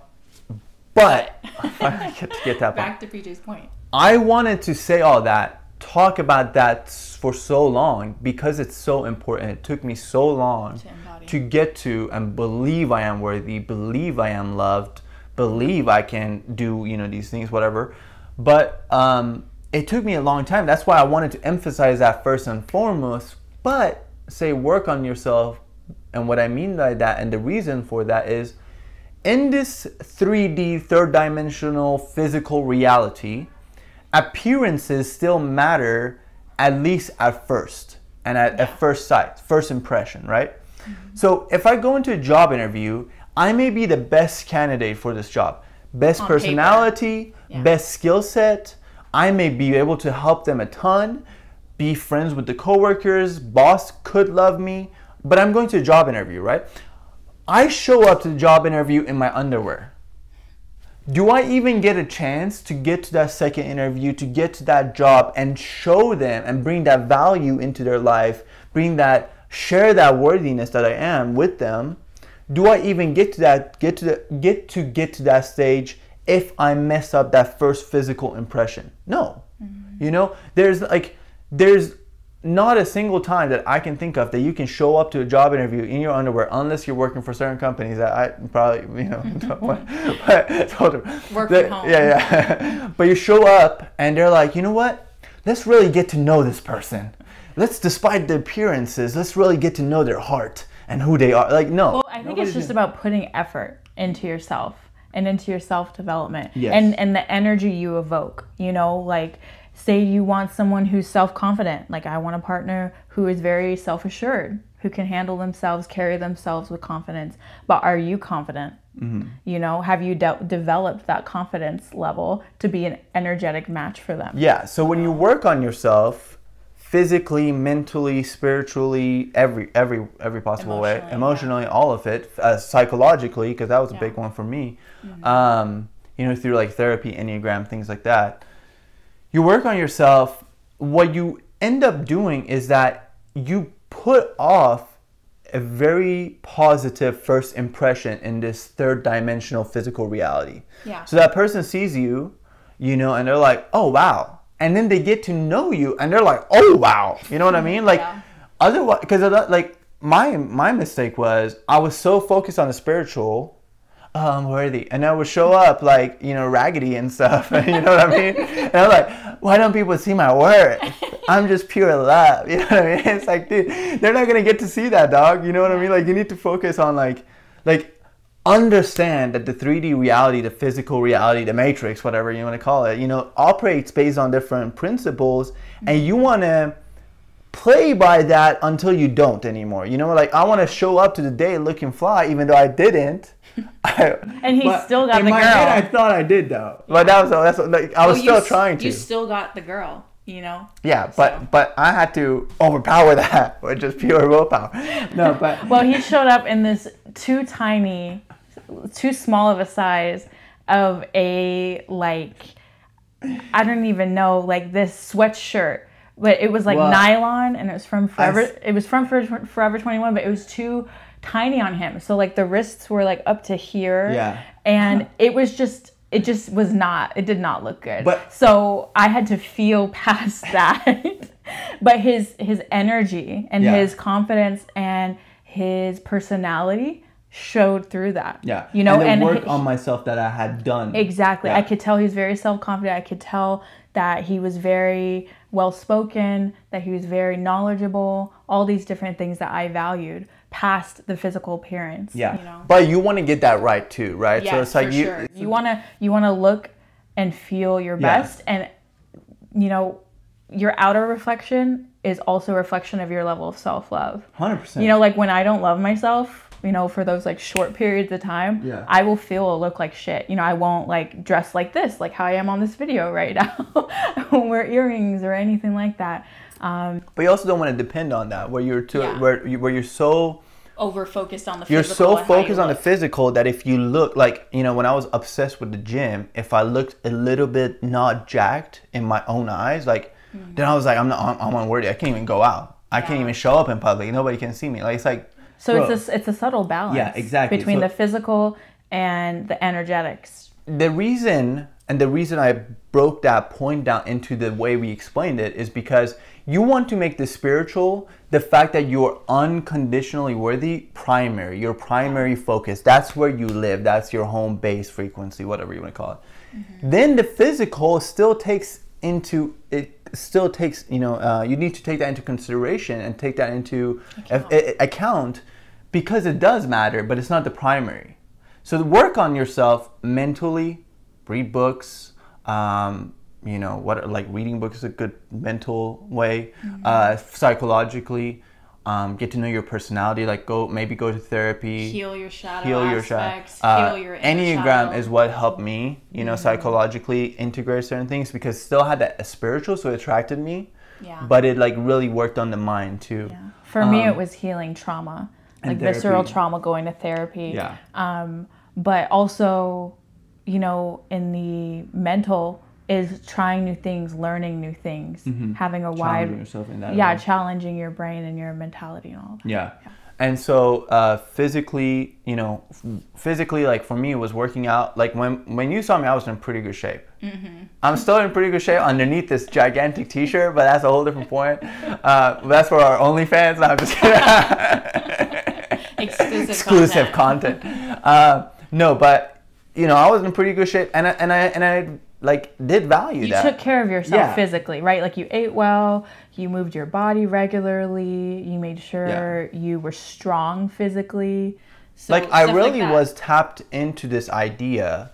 but I get that back to PJ's point. I wanted to say all that, talk about that for so long because it's so important. It took me so long to get to and believe I am worthy, believe I am loved, believe I can do, you know, these things, whatever. But it took me a long time. That's why I wanted to emphasize that first and foremost. But say work on yourself. And what I mean by that, and the reason for that is, in this 3D, third dimensional physical reality, appearances still matter, at least at first. And at first sight, first impression, right? So if I go into a job interview, I may be the best candidate for this job. Best personality, best skill set. I may be able to help them a ton, be friends with the coworkers, boss could love me, but I'm going to a job interview, right? I show up to the job interview in my underwear. Do I even get a chance to get to that second interview, to get to that job and show them and bring that value into their life, share that worthiness that I am with them? Do I even get to that stage if I mess up that first physical impression? No. You know, there's not a single time that I can think of that you can show up to a job interview in your underwear, unless you're working for certain companies that I probably, you know, don't want, work from home. Yeah. But you show up and they're like, you know what? Let's really get to know this person. Despite the appearances, let's really get to know their heart and who they are. Like, no. Well, I think it's just about putting effort into yourself and into your self-development. Yes. And the energy you evoke, you know, like, say you want someone who's self-confident. Like, I want a partner who is very self-assured, who can handle themselves, carry themselves with confidence. But are you confident? You know, have you developed that confidence level to be an energetic match for them? Yeah. So when you work on yourself, physically, mentally, spiritually, every possible way, emotionally, all of it, psychologically, because that was a big one for me. You know, through like therapy, Enneagram, things like that. You work on yourself. What you end up doing is that you put off a very positive first impression in this third dimensional physical reality. Yeah. So that person sees you, you know, and they're like, oh, wow. And then they get to know you and they're like, oh, wow. You know what I mean? Like, otherwise, because like my mistake was I was so focused on the spiritual, worthy, and I would show up like, you know, raggedy and stuff. You know what I mean? And I'm like, why don't people see my work? I'm just pure love. You know what I mean? It's like, dude, they're not gonna get to see that, dog. You know what I mean? Like, you need to focus on like understand that the 3D reality, the physical reality, the matrix, whatever you want to call it, you know, operates based on different principles, and you want to play by that until you don't anymore. You know, like, I want to show up to the day looking fly, even though I didn't. And he still got the girl. In my head, I thought I did though. But that's like, I was still trying to. You still got the girl, you know. Yeah, but I had to overpower that with just pure willpower. No, but well, he showed up in this too small of a size of a, like, I don't even know, like this sweatshirt. But it was like nylon, and it was from Forever 21, but it was too tiny on him. So like the wrists were like up to here. Yeah. And it did not look good. So I had to feel past that. But his energy and his confidence and his personality showed through that. Yeah. You know, and the work on myself that I had done. Exactly. Yeah. I could tell he was very self-confident. I could tell that he was very well-spoken, that he was very knowledgeable, all these different things that I valued past the physical appearance. Yeah. You know? But you want to get that right too, right? Yeah, so it's like sure. You want to look and feel your best, and you know, your outer reflection is also a reflection of your level of self-love. 100%. You know, like when I don't love myself, you know, for those like short periods of time, I will feel or look like shit. You know, I won't like dress like this, like how I am on this video right now. I won't wear earrings or anything like that. But you also don't want to depend on that, where you're where you're so over focused on the physical. You're so focused on the physical that if you look like, you know, when I was obsessed with the gym, if I looked a little bit not jacked in my own eyes, like then I was like, I'm unworthy. I can't even go out. I can't even show up in public. Nobody can see me. Like, it's like. So it's a subtle balance. Yeah, exactly. Between the physical and the energetics. The reason, And the reason I broke that point down into the way we explained it is because you want to make the spiritual, the fact that you're unconditionally worthy, primary, your primary focus. That's where you live. That's your home base frequency, whatever you want to call it. Then the physical still takes into, you need to take that into consideration and take that into account because it does matter, but it's not the primary. So work on yourself mentally, read books, like reading books is a good mental way, psychologically, get to know your personality, like go to therapy, heal your shadow aspects, heal your inner Enneagram child. is what helped me, psychologically integrate certain things because it still had that spiritual, so it attracted me, but it like really worked on the mind too. Yeah. For me, it was healing trauma, like visceral trauma, going to therapy. Yeah. But also, in the mental is trying new things, learning new things, having a wide, yourself in that way. Challenging your brain and your mentality and all that. Yeah. And so physically, like for me, it was working out. Like when you saw me, I was in pretty good shape. I'm still in pretty good shape underneath this gigantic T-shirt, but that's a whole different point. That's for our OnlyFans. No, I'm just kidding. Exclusive content. No, but I was in pretty good shape, and I like did value that. You took care of yourself physically, right? Like you ate well, you moved your body regularly, you made sure you were strong physically. So I really was tapped into this idea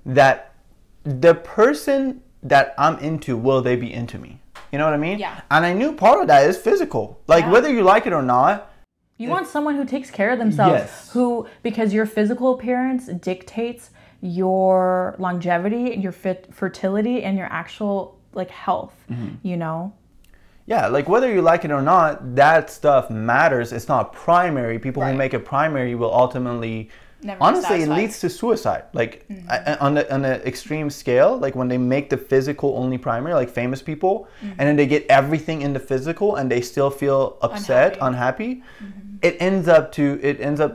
that the person that I'm into, will they be into me? You know what I mean? Yeah. And I knew part of that is physical. Like whether you like it or not. You want someone who takes care of themselves, because your physical appearance dictates your longevity, your fertility, and your actual health, Yeah, like whether you like it or not, that stuff matters. It's not primary. People who make it primary will ultimately, honestly, it leads to suicide. Like on the extreme scale, like when they make the physical only primary, like famous people, and then they get everything in the physical and they still feel upset, unhappy. It ends up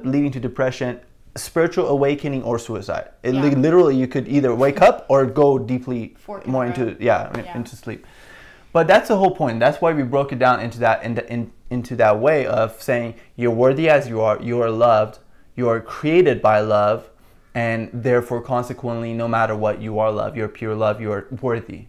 leading to depression, spiritual awakening, or suicide. Literally, you could either wake up or go deeply more into sleep. But that's the whole point. That's why we broke it down into that into that way of saying you're worthy as you are loved, you are created by love, and therefore consequently, no matter what, you are loved. You're pure love. You are worthy.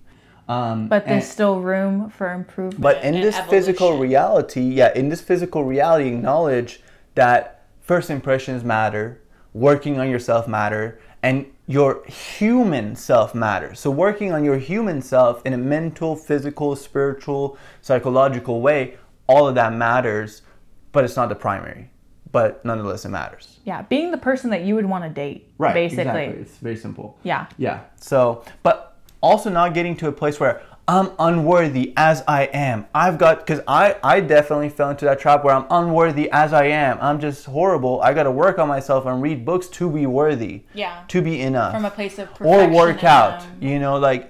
But there's still room for improvement. But in this physical reality, acknowledge that first impressions matter, working on yourself matter, and your human self matters. So working on your human self in a mental, physical, spiritual, psychological way, all of that matters, but it's not the primary. But nonetheless, it matters. Yeah, being the person that you would want to date, basically. Exactly. It's very simple. Yeah. Yeah. So, but also not getting to a place where I'm unworthy as I am. Because I definitely fell into that trap where I'm unworthy as I am. I'm just horrible. I got to work on myself and read books to be worthy. Yeah. To be enough. From a place of perfection. Or work out,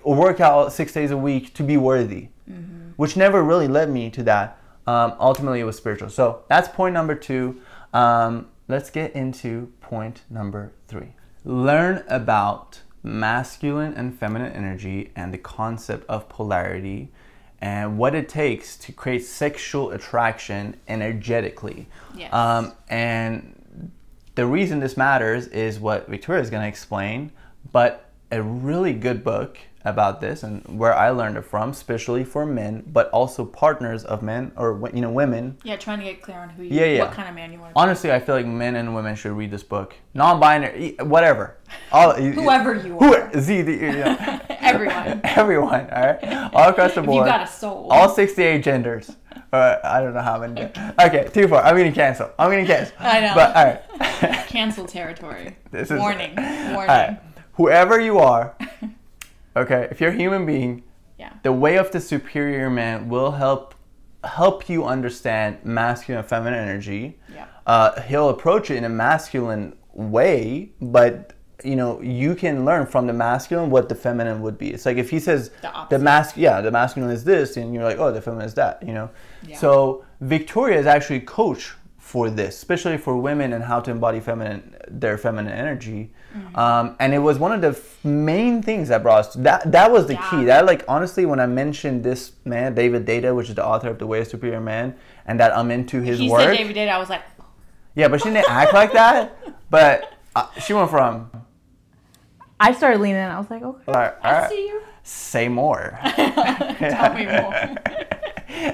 or work out 6 days a week to be worthy. Which never really led me to that. Ultimately, it was spiritual. So that's point number 2. Let's get into point number 3. Learn about masculine and feminine energy and the concept of polarity and what it takes to create sexual attraction energetically. Yes. And the reason this matters is what Victoria is going to explain, but a really good book about this and where I learned it from, especially for men, but also partners of men or women. Yeah, trying to get clear on what kind of man you want to be. Honestly, I feel like men and women should read this book. Non-binary, whatever. Whoever you are. Everyone. Everyone, all right? All across the board. You got a soul. All 68 genders. I don't know how many. Okay, too far. I'm going to cancel. I know. But, all right. Cancel territory. Warning. All right. Whoever you are, okay, if you're a human being, the way of the superior man will help you understand masculine and feminine energy. Yeah. He'll approach it in a masculine way, but you can learn from the masculine what the feminine would be. It's like if he says the masculine is this, and you're like, oh, the feminine is that. Yeah. So Victoria is actually coach for this, especially for women, and how to embody their feminine energy. And it was one of the main things that brought us to that was the key. That, like, honestly, when I mentioned this man, David Deida, which is the author of The Way of Superior Man, and that I'm into his work. He said David Deida, I was like, yeah, but she didn't act like that. But she went from. I started leaning in. I was like, okay, all right, I see you. Say more. Tell me more.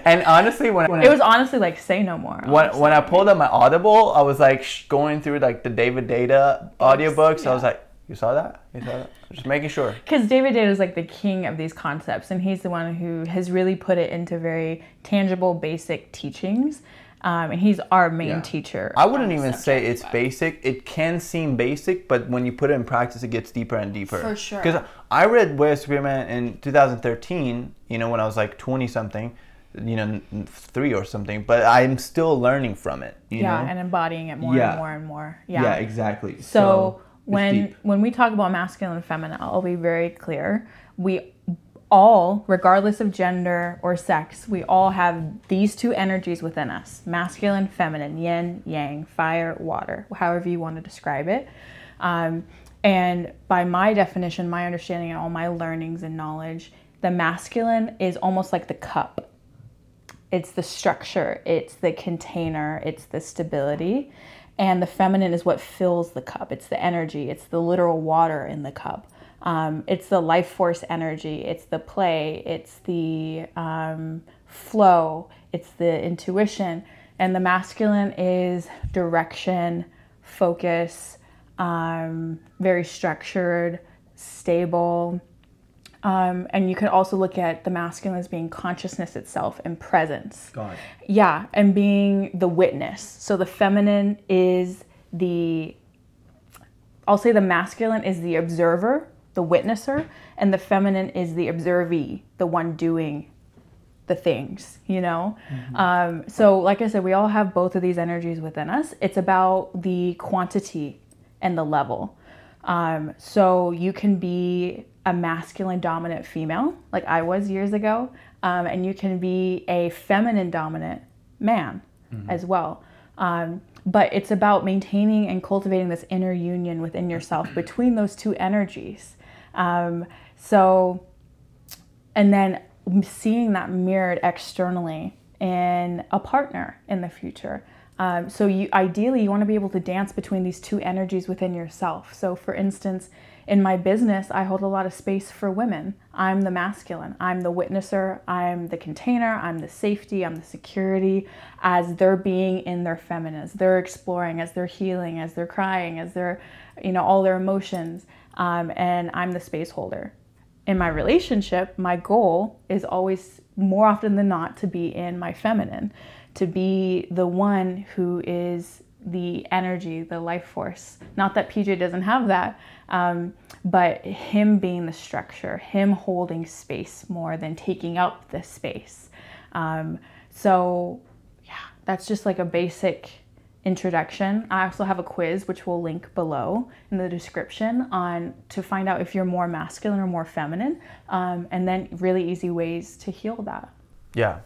And honestly, when it was honestly like, say no more. When I pulled up my Audible, I was like going through like the David Deida audiobooks. Yeah. I was like, you saw that? You saw that? Just making sure. Because David Deida is like the king of these concepts, and he's the one who has really put it into very tangible, basic teachings. And he's our main teacher. I wouldn't even say it's basic. It can seem basic, but when you put it in practice, it gets deeper and deeper. For sure. Because I read Way of Superior Man in 2013, you know, when I was like 20-something, you know, 3 or something, but I'm still learning from it, you know? And embodying it more and more and more. Yeah, exactly. So when we talk about masculine and feminine, I'll be very clear. We all, regardless of gender or sex, we all have these two energies within us: masculine, feminine, yin, yang, fire, water, however you want to describe it. And by my definition, my understanding, and all my learnings and knowledge, the masculine is almost like the cup. It's the structure, it's the container, it's the stability. And the feminine is what fills the cup. It's the energy, it's the literal water in the cup. It's the life force energy, it's the play, it's the flow, it's the intuition. And the masculine is direction, focus, very structured, stable. And you can also look at the masculine as being consciousness itself and presence. God. Yeah, and being the witness. So the feminine is I'll say the masculine is the observer, the witnesser, and the feminine is the observee, the one doing the things, you know? Mm-hmm. So like I said, we all have both of these energies within us. It's about the quantity and the level. So you can be a masculine dominant female, like I was years ago, and you can be a feminine dominant man as well. But it's about maintaining and cultivating this inner union within yourself between those two energies. And then seeing that mirrored externally in a partner in the future. So ideally you want to be able to dance between these two energies within yourself. So for instance, in my business, I hold a lot of space for women. I'm the masculine. I'm the witnesser. I'm the container. I'm the safety. I'm the security, as they're being in their feminine, as they're exploring, as they're healing, as they're crying, as they're, you know, all their emotions. And I'm the space holder. In my relationship, my goal is always, more often than not, to be in my feminine, to be the one who is the energy, the life force. Not that PJ doesn't have that, but him being the structure, him holding space more than taking up the space. So yeah, that's just like a basic introduction. I also have a quiz, which we'll link below in the description, to find out if you're more masculine or more feminine, and then really easy ways to heal that. Yeah.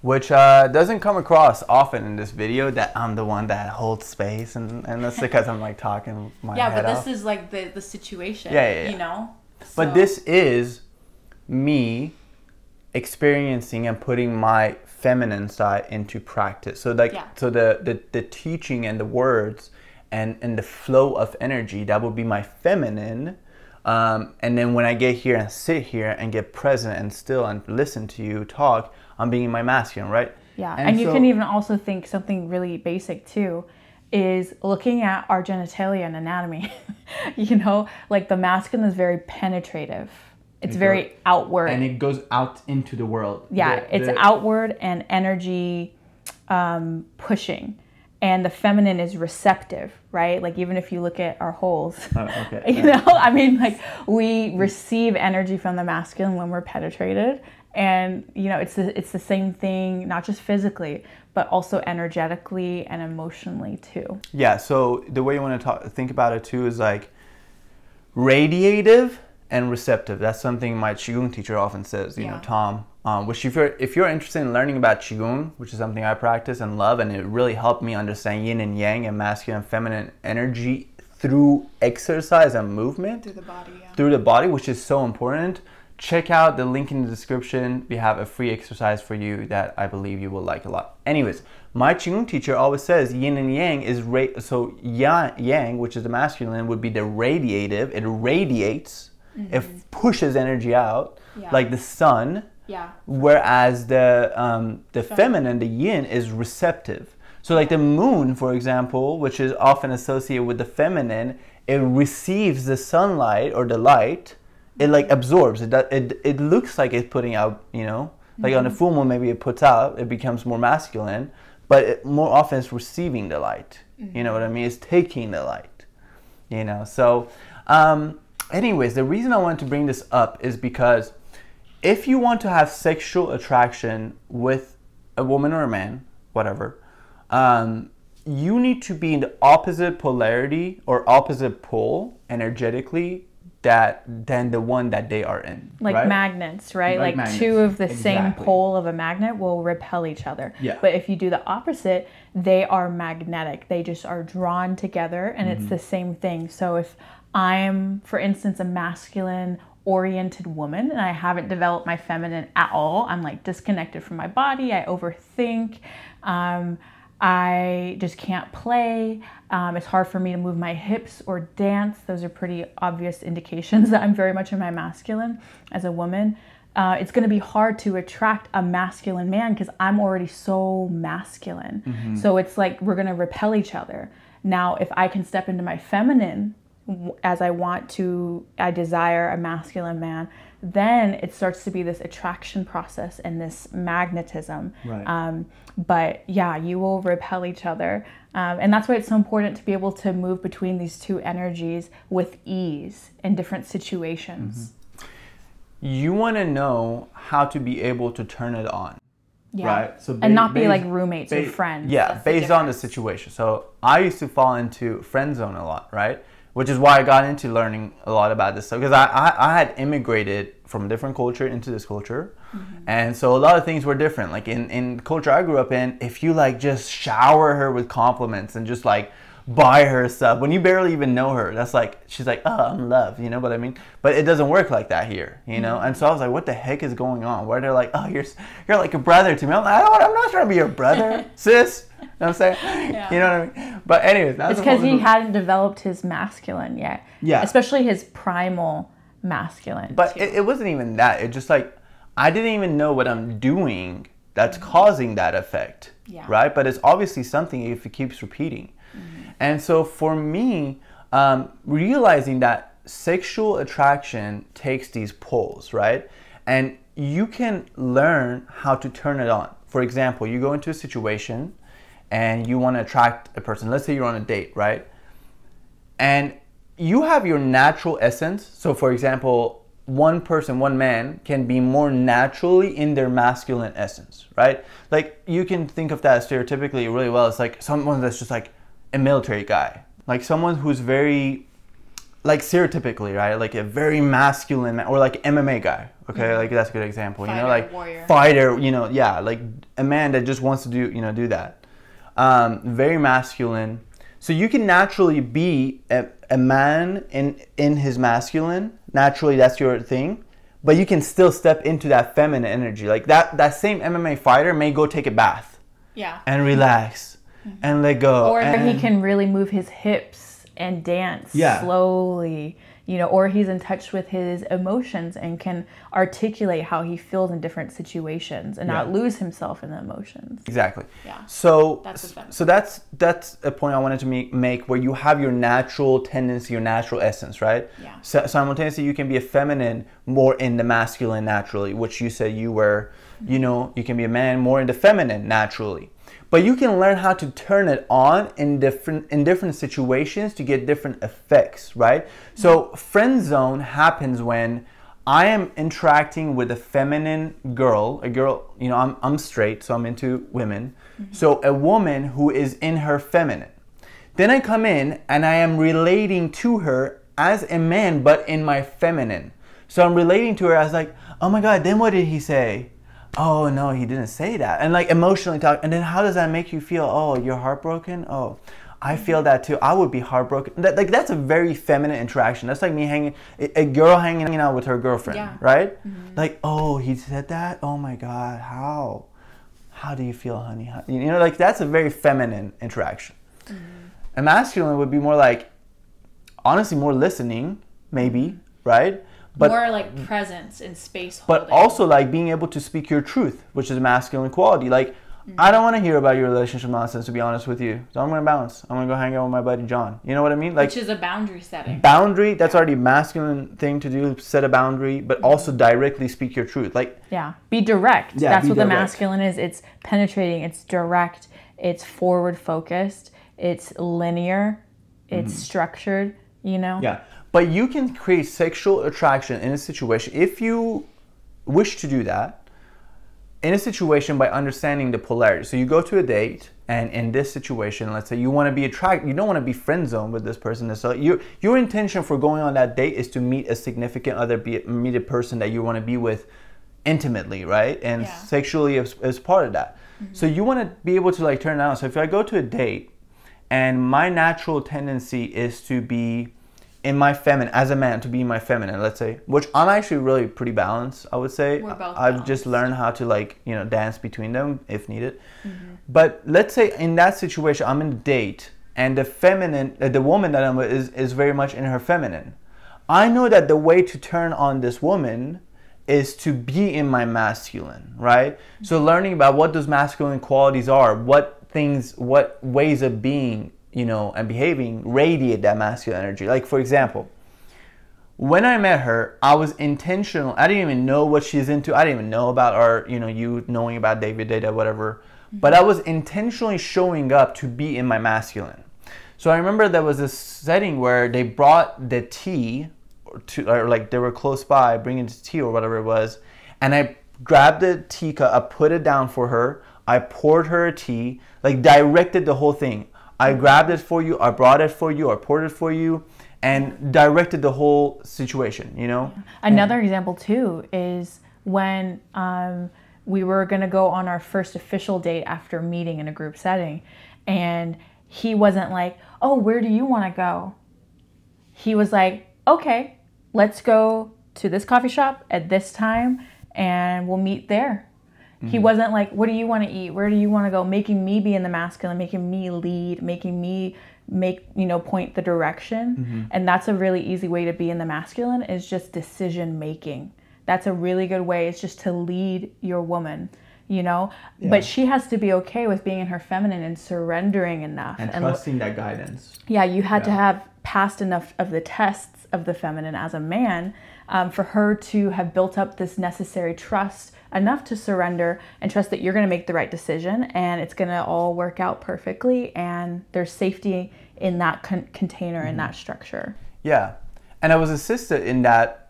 Which doesn't come across often in this video, that I'm the one that holds space, and that's because I'm like talking my head but off. this is like the situation, you know? But So. this is me experiencing and putting my feminine side into practice. So like, so the teaching and the words and the flow of energy, that would be my feminine. And then when I get here and sit here and get present and still and listen to you talk, I'm being my masculine, right? Yeah, and you can even also think something really basic too, is looking at our genitalia and anatomy. You know, like the masculine is very penetrative. It's very outward. And it goes out into the world. Yeah, it's outward and energy pushing. And the feminine is receptive, right? Like even if you look at our holes, you know, I mean, like we receive energy from the masculine when we're penetrated. And, you know, it's the same thing, not just physically, but also energetically and emotionally too. Yeah, so the way you want to think about it too is like radiative and receptive. That's something my Qigong teacher often says, you know, Tom. Which if you're interested in learning about Qigong, which is something I practice and love, and it really helped me understand yin and yang and masculine and feminine energy through exercise and movement. Through the body, Through the body, which is so important. Check out the link in the description. We have a free exercise for you that I believe you will like a lot. Anyways, my Qigong teacher always says yin and yang is so yang, which is the masculine, would be the radiative. It radiates, it pushes energy out, like the sun. Whereas the feminine, the yin, is receptive. So like the moon, for example, which is often associated with the feminine, it receives the sunlight or the light. It like absorbs. It looks like it's putting out, you know, like on a full moon maybe it puts out, it becomes more masculine, but more often it's receiving the light. You know what I mean? It's taking the light, you know. So anyways, the reason I wanted to bring this up is because if you want to have sexual attraction with a woman or a man, whatever, you need to be in the opposite polarity or opposite pole energetically than the one that they are in. Like right? Magnets, right? Like magnets. Two of the same pole of a magnet will repel each other. But if you do the opposite, they are magnetic. They just are drawn together, and it's the same thing. So if I'm, for instance, a masculine oriented woman and I haven't developed my feminine at all, I'm like disconnected from my body, I overthink, I just can't play, it's hard for me to move my hips or dance. Those are pretty obvious indications that I'm very much in my masculine as a woman. It's going to be hard to attract a masculine man because I'm already so masculine. So it's like we're going to repel each other. Now if I can step into my feminine as I desire a masculine man, then it starts to be this attraction process and this magnetism. But yeah, you will repel each other. And that's why it's so important to be able to move between these two energies with ease in different situations. You want to know how to be able to turn it on. Right? So and not be like roommates or friends. Based on the situation. So I used to fall into friend zone a lot, right? Which is why I got into learning a lot about this stuff, because I had immigrated from a different culture into this culture, and so a lot of things were different. Like in the culture I grew up in, if you like just shower her with compliments and just like buy her stuff when you barely even know her, that's like, she's like, oh, I'm in love, you know what I mean? But it doesn't work like that here, you know? And so I was like, what the heck is going on? Where they're like, oh, you're like a brother to me. I'm like, I'm not trying to be your brother, sis. You know what I'm saying? You know what I mean? But anyways, that's because he hadn't developed his masculine yet. Especially his primal masculine. But it wasn't even that. It just like, I didn't even know what I'm doing that's causing that effect. Right? But it's obviously something if it keeps repeating. And so for me, realizing that sexual attraction takes these poles, right? And you can learn how to turn it on. For example, you go into a situation and you want to attract a person. Let's say you're on a date, right? And you have your natural essence. So for example, one man can be more naturally in their masculine essence, right? Like you can think of that stereotypically really well. It's like someone that's just like a military guy, like someone who's very, like stereotypically, right? Like a very masculine man, or like MMA guy. Okay, like that's a good example. Fighter, you know, like warrior. Fighter. You know, yeah, like a man that just wants to do that. Very masculine. So you can naturally be a man in his masculine. Naturally, that's your thing. But you can still step into that feminine energy. Like that same MMA fighter may go take a bath. And relax. And let go. Or he can really move his hips and dance slowly, you know, or he's in touch with his emotions and can articulate how he feels in different situations and not lose himself in the emotions. Exactly. So that's a point I wanted to make where you have your natural tendency, your natural essence, right? So simultaneously, you can be a feminine more in the masculine naturally, which you said you were, you know, you can be a man more in the feminine naturally. But you can learn how to turn it on in different situations to get different effects, right? So friend zone happens when I am interacting with a feminine girl, a girl, you know, I'm straight, so I'm into women. So a woman who is in her feminine. Then I come in and I am relating to her as a man, but in my feminine. So I'm relating to her. I was like, oh my God, then what did he say? Oh no, he didn't say that. And like emotionally talk. And then how does that make you feel? Oh, you're heartbroken? Oh, I feel that too. I would be heartbroken. That's a very feminine interaction. That's like me a girl hanging out with her girlfriend, right? Like, oh, he said that? Oh my God, how? How do you feel, honey? You know, like that's a very feminine interaction. And masculine would be more like, honestly, more listening, maybe, right? But more like presence and space holding. But also like being able to speak your truth, which is a masculine quality. Like, I don't want to hear about your relationship nonsense, to be honest with you. So I'm going to bounce. I'm going to go hang out with my buddy John. You know what I mean? Like, which is a boundary setting. Boundary, that's already a masculine thing to do, set a boundary, but also directly speak your truth. Like, be direct. That's what the masculine is. It's penetrating, it's direct, it's forward focused, it's linear, it's structured, you know? Yeah. But you can create sexual attraction in a situation, if you wish to do that, in a situation by understanding the polarity. So you go to a date, and in this situation, let's say you want to be attracted, you don't want to be friend zoned with this person. So your intention for going on that date is to meet a significant other, meet a person that you want to be with intimately, right? And sexually as part of that. So you want to be able to like turn it on. So if I go to a date, and my natural tendency is to be in my feminine, as a man, to be in my feminine, let's say, which I'm actually really pretty balanced, I would say. We're both I've just learned how to like, you know, dance between them if needed. But let's say in that situation, I'm in a date and the feminine, the woman that I'm with is very much in her feminine. I know that the way to turn on this woman is to be in my masculine, right? So learning about what those masculine qualities are, what ways of being, you know, and behaving radiate that masculine energy. Like, for example, when I met her, I was intentional. I didn't even know what she's into. I didn't even know about our, you know, you knowing about David Data, whatever. But I was intentionally showing up to be in my masculine. So I remember there was this setting where they brought the tea, or like they were close by bringing the tea or whatever it was. And I grabbed the teacup, I put it down for her. I poured her a tea, like directed the whole thing. I grabbed it for you, I brought it for you, I poured it for you, and directed the whole situation, you know? Another example too is when we were gonna go on our first official date after meeting in a group setting, and he wasn't like, oh, where do you wanna go? He was like, okay, let's go to this coffee shop at this time and we'll meet there. He wasn't like, what do you want to eat? Where do you want to go? Making me be in the masculine, making me lead, making me point the direction. And that's a really easy way to be in the masculine, is just decision making. That's a really good way. It's just to lead your woman, you know? But she has to be okay with being in her feminine and surrendering enough. And trusting that guidance. Yeah, you had to have passed enough of the tests of the feminine as a man for her to have built up this necessary trust enough to surrender and trust that you're going to make the right decision and it's going to all work out perfectly, and there's safety in that container, in that structure. Yeah. And I was assisted in that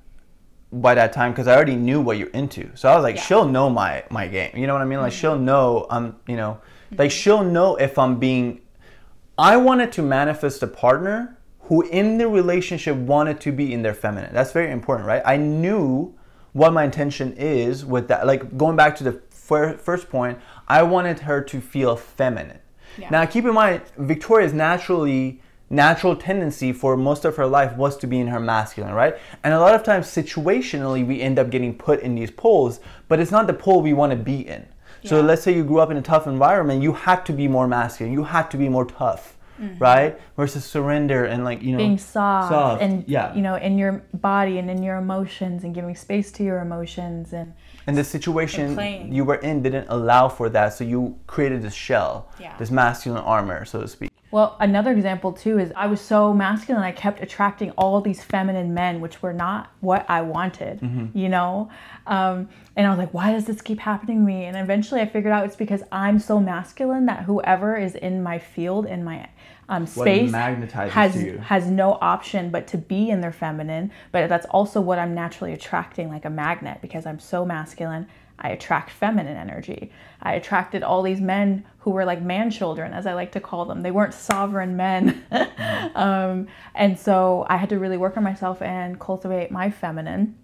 by that time because I already knew what you're into. So I was like, she'll know my game. You know what I mean? Like she'll know, you know, like she'll know if I'm being, I wanted to manifest a partner who in the relationship wanted to be in their feminine. That's very important, right? I knew what my intention is with that. Like going back to the first point, I wanted her to feel feminine. Now keep in mind, Victoria's natural tendency for most of her life was to be in her masculine, right? And a lot of times situationally we end up getting put in these poles, but it's not the pole we want to be in. So let's say you grew up in a tough environment, you had to be more masculine, you had to be more tough. Right? Versus surrender and like, you know, being soft and, you know, in your body and in your emotions and giving space to your emotions. And the situation you were in didn't allow for that. So you created this shell, this masculine armor, so to speak. Well, another example too is I was so masculine, I kept attracting all these feminine men, which were not what I wanted, you know? And I was like, why does this keep happening to me? And eventually I figured out it's because I'm so masculine that whoever is in my field, in my space, has no option but to be in their feminine. But that's also what I'm naturally attracting, like a magnet, because I'm so masculine. I attract feminine energy. I attracted all these men who were like man children, as I like to call them. They weren't sovereign men. And so I had to really work on myself and cultivate my feminine.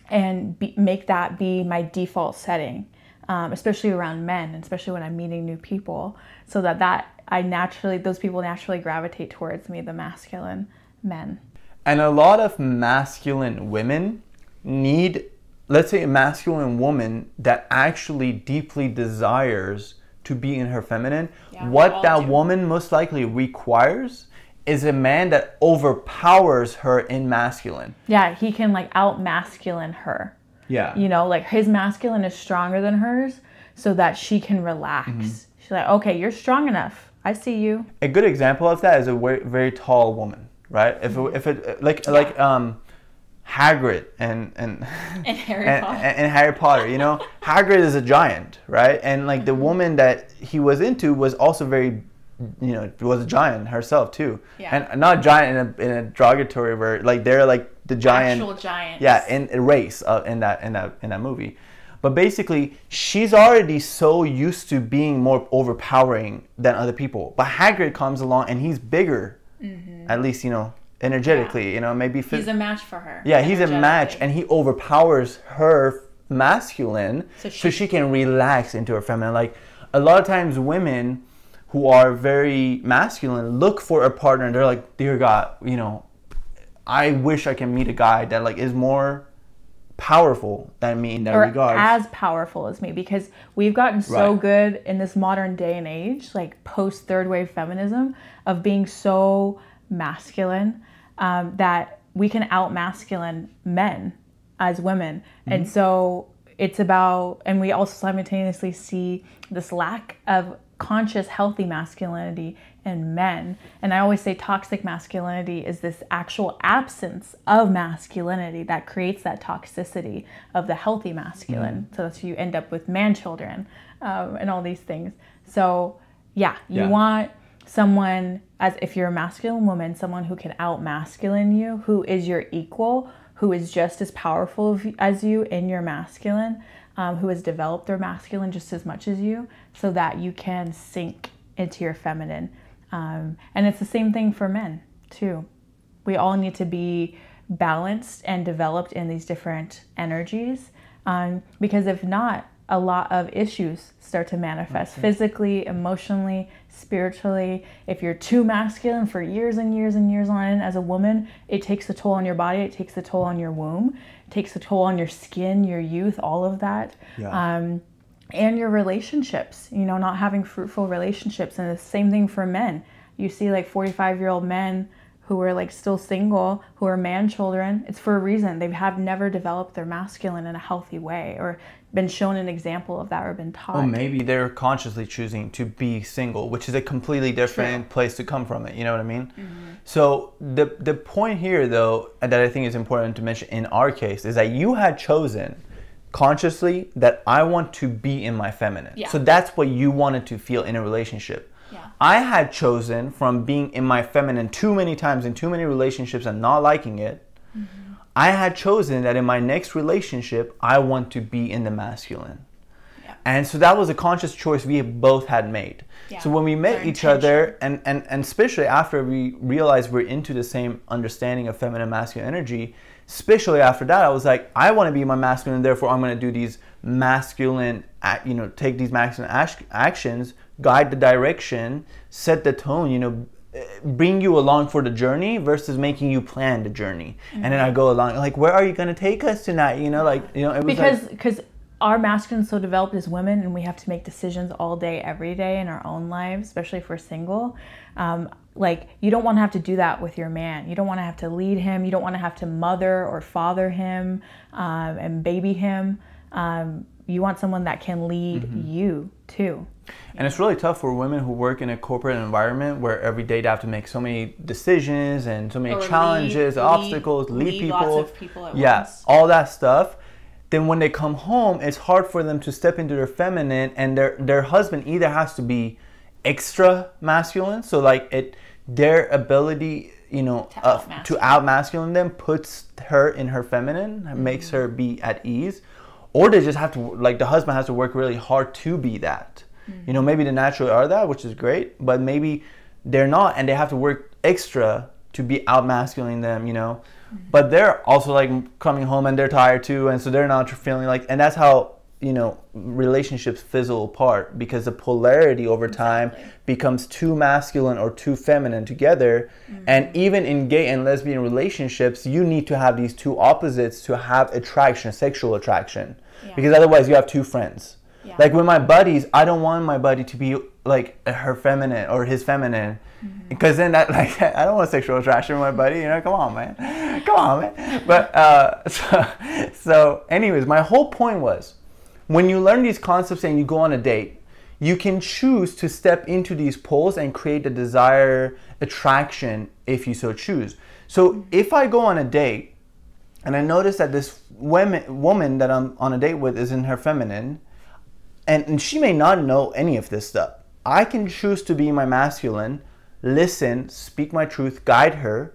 and make that be my default setting, especially around men, and especially when I'm meeting new people, so that those people naturally gravitate towards me, the masculine men. And a lot of masculine women need, let's say, a masculine woman that actually deeply desires to be in her feminine. Yeah, what that woman most likely requires is a man that overpowers her in masculine. Yeah, he can like out masculine her. Yeah. You know, like his masculine is stronger than hers, so that she can relax. Mm-hmm. She's like, okay, you're strong enough. I see you. A good example of that is a very, very tall woman, right? If it like Hagrid and Harry Potter, you know, Hagrid is a giant, right? And like the woman that he was into was also very, you know, was a giant herself too. Yeah. And not giant in a derogatory word, like they're like the giant, actual giants. Yeah, in a race in that movie. But basically, she's already so used to being more overpowering than other people. But Hagrid comes along and he's bigger, at least, you know, energetically, you know, maybe he's a match for her. Yeah, he's a match, and he overpowers her masculine so she can relax into her feminine. Like a lot of times women who are very masculine look for a partner and they're like, dear God, you know, I wish I can meet a guy that like is more powerful than me in that regard. Or as powerful as me, because we've gotten so good in this modern day and age, like post third wave feminism, of being so masculine, that we can out masculine men as women. And so it's about, and we also simultaneously see this lack of conscious, healthy masculinity in men. And I always say toxic masculinity is this actual absence of masculinity that creates that toxicity of the healthy masculine. So that's you end up with man children, and all these things. So you want someone, as if you're a masculine woman, someone who can out masculine you, who is your equal, who is just as powerful as you in your masculine, who has developed their masculine just as much as you, so that you can sink into your feminine. And it's the same thing for men too. We all need to be balanced and developed in these different energies, because if not, a lot of issues start to manifest physically, emotionally, spiritually. If you're too masculine for years and years and years on end as a woman, it takes a toll on your body, it takes a toll on your womb, it takes a toll on your skin, your youth, all of that. And your relationships, you know, not having fruitful relationships. And the same thing for men. You see like 45-year-old men who are like still single, who are man children. It's for a reason. They have never developed their masculine in a healthy way, or been shown an example of that, or been taught. Or maybe they're consciously choosing to be single, which is a completely different place to come from it. You know what I mean? So the point here, though, that I think is important to mention in our case is that you had chosen consciously that I want to be in my feminine. So that's what you wanted to feel in a relationship. I had chosen from being in my feminine too many times in too many relationships and not liking it. I had chosen that in my next relationship, I want to be in the masculine. And so that was a conscious choice we both had made. So when we met each other, and especially after we realized we're into the same understanding of feminine masculine energy, especially after that, I was like, I want to be my masculine, therefore I'm going to do these masculine, you know, take these masculine actions, guide the direction, set the tone, you know, bring you along for the journey versus making you plan the journey. And then I go along, like, where are you going to take us tonight? You know, like, you know, it was because our masculine is so developed as women, and we have to make decisions all day, every day in our own lives, especially if we're single. Like, you don't want to have to do that with your man. You don't want to have to lead him. You don't want to have to mother or father him, and baby him. You want someone that can lead you too. And it's really tough for women who work in a corporate environment where every day they have to make so many decisions and so many challenges, obstacles, lead people. Lots of people at once. All that stuff. Then when they come home, it's hard for them to step into their feminine, and their husband either has to be extra masculine, so like their ability, you know, to out masculine them puts her in her feminine, makes her be at ease, or they just have to, like, the husband has to work really hard to be that. You know, maybe they naturally are that, which is great, but maybe they're not, and they have to work extra to be out masculine them, you know. but they're also like coming home and they're tired too, and so they're not feeling like, and that's how, you know, relationships fizzle apart, because the polarity over time becomes too masculine or too feminine together. And even in gay and lesbian relationships, you need to have these two opposites to have attraction, sexual attraction, because otherwise you have two friends. Like with my buddies, I don't want my buddy to be like her feminine or his feminine, because then that, like, I don't want sexual attraction with my buddy, you know, come on man. But so anyways, my whole point was, when you learn these concepts and you go on a date, you can choose to step into these poles and create the desired attraction if you so choose. So if I go on a date and I notice that this woman that I'm on a date with is in her feminine, and she may not know any of this stuff, I can choose to be my masculine, listen, speak my truth, guide her,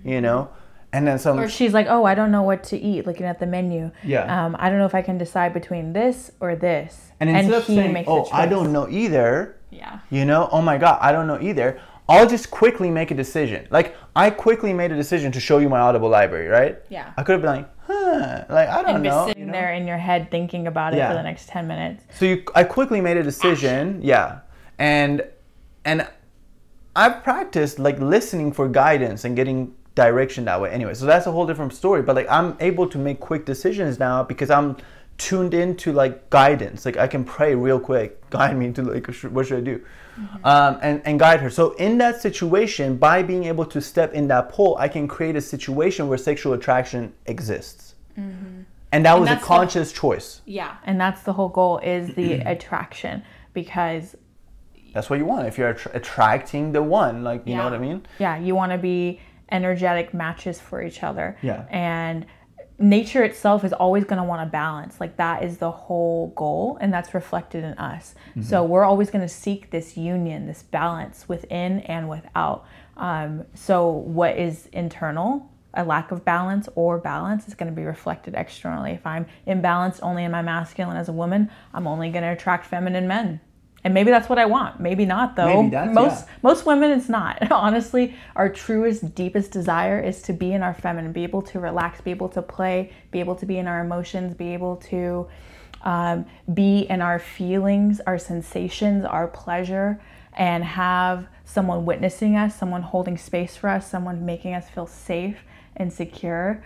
you know. And then some, or she's like, oh, I don't know what to eat, looking at the menu. I don't know if I can decide between this or this. And instead of saying, oh, I don't know either, you know, oh my God, I don't know either, I'll just quickly make a decision. Like, I quickly made a decision to show you my Audible library, right? I could have been like, like, I don't know. And be sitting there in your head thinking about it for the next 10 minutes. So I quickly made a decision, and I've practiced like listening for guidance and getting direction that way anyway, so that's a whole different story. But like, I'm able to make quick decisions now because I'm tuned into like guidance. Like, I can pray real quick, guide me to like, what should I do, and guide her. So in that situation, by being able to step in that pole, I can create a situation where sexual attraction exists, and that was a conscious choice. And that's the whole goal, is the attraction, because that's what you want. If you're attracting the one, like, you know what I mean? You want to be energetic matches for each other. And nature itself is always going to want to balance. Like, that is the whole goal, and that's reflected in us. So we're always going to seek this union, this balance within and without. So what is internal, a lack of balance or balance, is going to be reflected externally. If I'm imbalanced only in my masculine as a woman, I'm only going to attract feminine men. And maybe that's what I want. Maybe not, though. Most women, it's not. Honestly, our truest, deepest desire is to be in our feminine, be able to relax, be able to play, be able to be in our emotions, be able to be in our feelings, our sensations, our pleasure, and have someone witnessing us, someone holding space for us, someone making us feel safe and secure.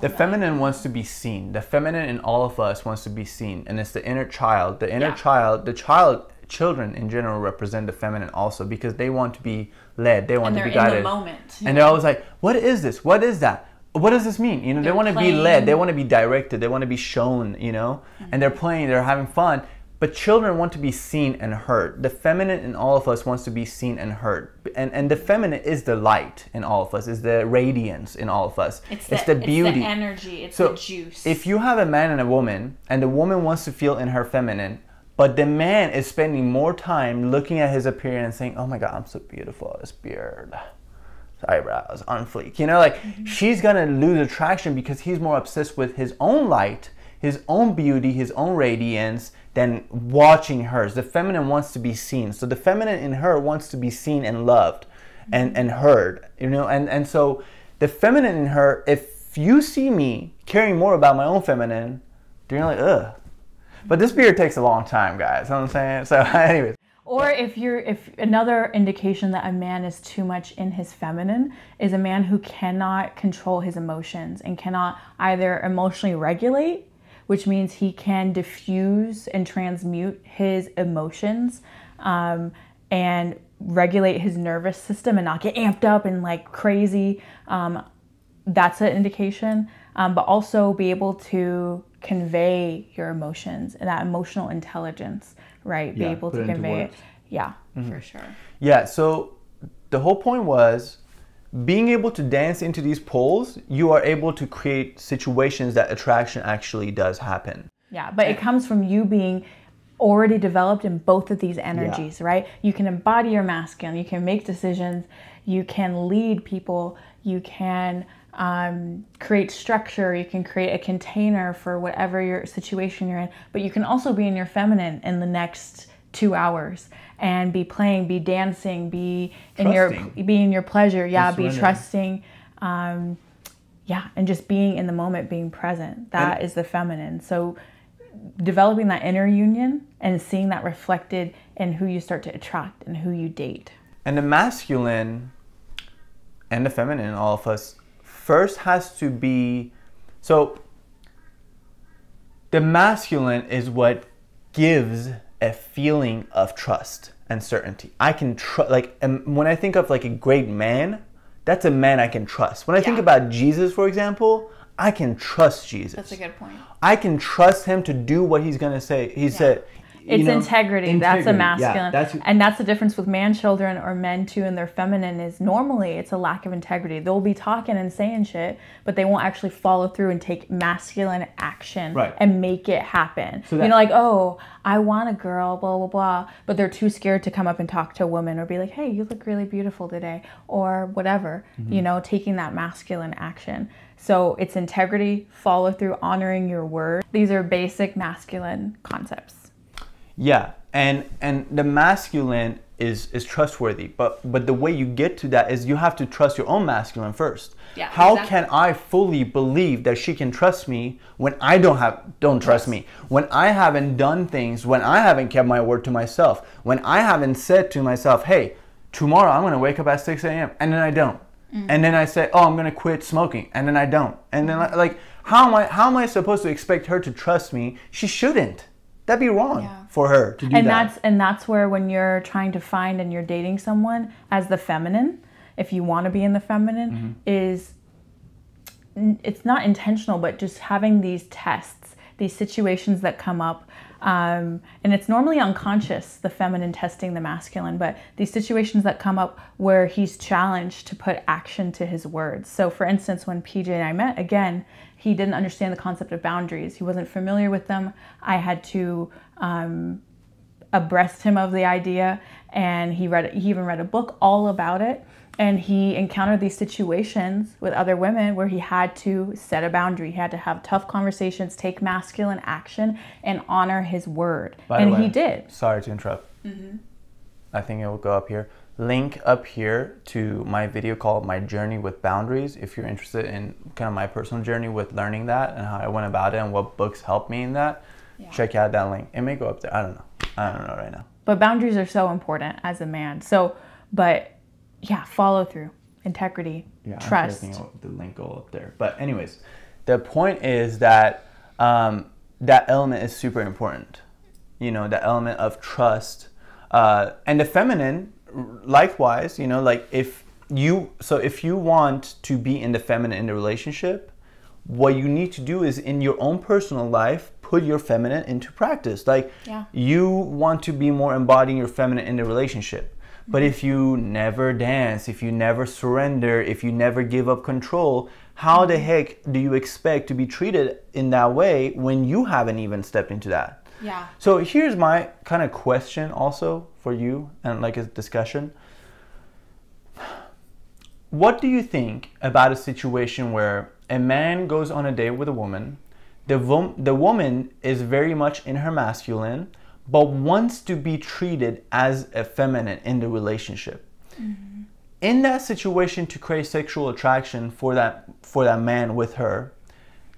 The feminine wants to be seen. The feminine in all of us wants to be seen, and it's the inner child. The inner child, children in general represent the feminine also, because they want to be led. They want to be guided. In the moment. And they're always like, "What is this? What is that? What does this mean?" You know, they want to be led. They want to be directed. They want to be shown. You know, and they're playing. They're having fun. But children want to be seen and heard. The feminine in all of us wants to be seen and heard. And the feminine is the light in all of us, is the radiance in all of us. It's the beauty. It's the energy, it's the juice. If you have a man and a woman, and the woman wants to feel in her feminine, but the man is spending more time looking at his appearance saying, oh my God, I'm so beautiful, this beard, eyebrows on fleek. You know, like, she's going to lose attraction because he's more obsessed with his own light, his own beauty, his own radiance, than watching hers. The feminine wants to be seen. So the feminine in her wants to be seen and loved and heard, you know, and so the feminine in her, if you see me caring more about my own feminine, then you're like, ugh. But this beard takes a long time, guys. You know what I'm saying? So anyways. Or if another indication that a man is too much in his feminine is a man who cannot control his emotions and cannot either emotionally regulate, which means he can diffuse and transmute his emotions and regulate his nervous system and not get amped up and like crazy. That's an indication. But also be able to convey your emotions and that emotional intelligence, right? Be able to convey it. Yeah, for sure. Yeah, so the whole point was, being able to dance into these poles, you are able to create situations that attraction actually does happen. Yeah, but it comes from you being already developed in both of these energies, right? You can embody your masculine, you can make decisions, you can lead people, you can create structure, you can create a container for whatever your situation you're in, but you can also be in your feminine in the next 2 hours and be playing, be dancing, be in your pleasure. Yeah. Be trusting. Yeah. And just being in the moment, being present. That is the feminine. So developing that inner union and seeing that reflected in who you start to attract and who you date. And the masculine and the feminine, all of us, first has to be, so the masculine is what gives a feeling of trust and certainty. I can trust, like, when I think of like a great man, that's a man I can trust. When I think about Jesus, for example, I can trust Jesus. That's a good point. I can trust him to do what he's going to say. He said, it's integrity. That's a masculine. And that's the difference with man children or men too in their feminine is normally it's a lack of integrity. They'll be talking and saying shit, but they won't actually follow through and take masculine action and make it happen. So like, oh, I want a girl, blah, blah, blah. But they're too scared to come up and talk to a woman or be like, hey, you look really beautiful today or whatever, taking that masculine action. So it's integrity, follow through, honoring your word. These are basic masculine concepts. Yeah, and the masculine is trustworthy, but the way you get to that is you have to trust your own masculine first. Yeah, How can I fully believe that she can trust me when I don't trust me? When I haven't done things, when I haven't kept my word to myself, when I haven't said to myself, hey, tomorrow I'm going to wake up at 6 a.m. and then I don't. And then I say, oh, I'm going to quit smoking, and then I don't. And then like, how am I supposed to expect her to trust me? She shouldn't. That'd be wrong for her to do that. And that's where when you're trying to find and you're dating someone as the feminine, if you want to be in the feminine, is it's not intentional, but just having these tests, these situations that come up. And it's normally unconscious, the feminine testing the masculine, but these situations that come up where he's challenged to put action to his words. So for instance, when PJ and I met, again, he didn't understand the concept of boundaries. He wasn't familiar with them. I had to abreast him of the idea, and he even read a book all about it. And he encountered these situations with other women where he had to set a boundary. He had to have tough conversations, take masculine action, and honor his word. And he did. Sorry to interrupt. I think it will go up here. Link up here to my video called My Journey with Boundaries. If you're interested in kind of my personal journey with learning that and how I went about it and what books helped me in that, check out that link. It may go up there. I don't know right now. But boundaries are so important as a man. Yeah, follow through, integrity, trust. I'm taking the link go up there. But anyways, the point is that that element is super important. The element of trust. And the feminine, likewise, like if you want to be in the feminine in the relationship, what you need to do is in your own personal life, put your feminine into practice. Like you want to be more embodying your feminine in the relationship. But if you never dance, if you never surrender, if you never give up control, how the heck do you expect to be treated in that way when you haven't even stepped into that? Yeah. So here's my kind of question also for you and like a discussion. What do you think about a situation where a man goes on a date with a woman, the woman is very much in her masculine, but wants to be treated as a feminine in the relationship. In that situation, to create sexual attraction for that man with her,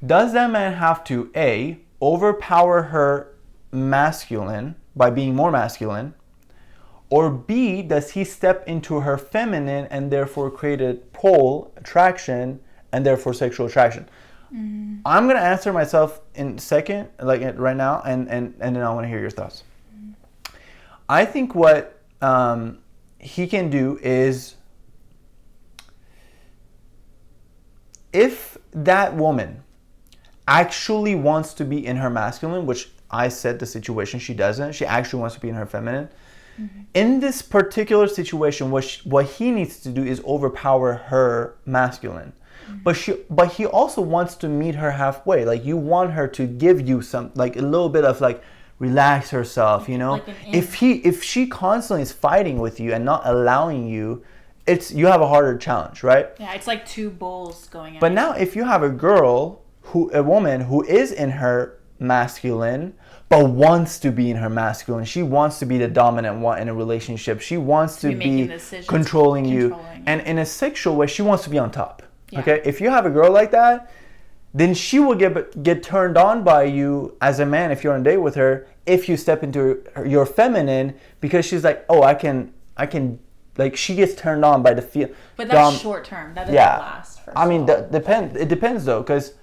does that man have to A, overpower her masculine by being more masculine, or B, does he step into her feminine and therefore create a pole attraction and therefore sexual attraction? I'm gonna answer myself in a second, like right now, and then I want to hear your thoughts. I think what he can do is, if that woman actually wants to be in her masculine, which I said the situation she doesn't, she actually wants to be in her feminine. In this particular situation, what he needs to do is overpower her masculine. But he also wants to meet her halfway. Like, you want her to give you some, like a little bit of like, relax herself, Like if she constantly is fighting with you and not allowing you, you have a harder challenge, right? Yeah, it's like two bulls going at But now if you have a woman who is in her masculine, but wants to be in her masculine. She wants to be the dominant one in a relationship. She wants to be controlling you. And in a sexual way, she wants to be on top. Yeah. Okay? If you have a girl like that, then she will get turned on by you as a man if you're on a date with her, if you step into your feminine, because she's like, oh, I can, like, she gets turned on by the feel. But that's short term. That doesn't last. I mean, it depends though, because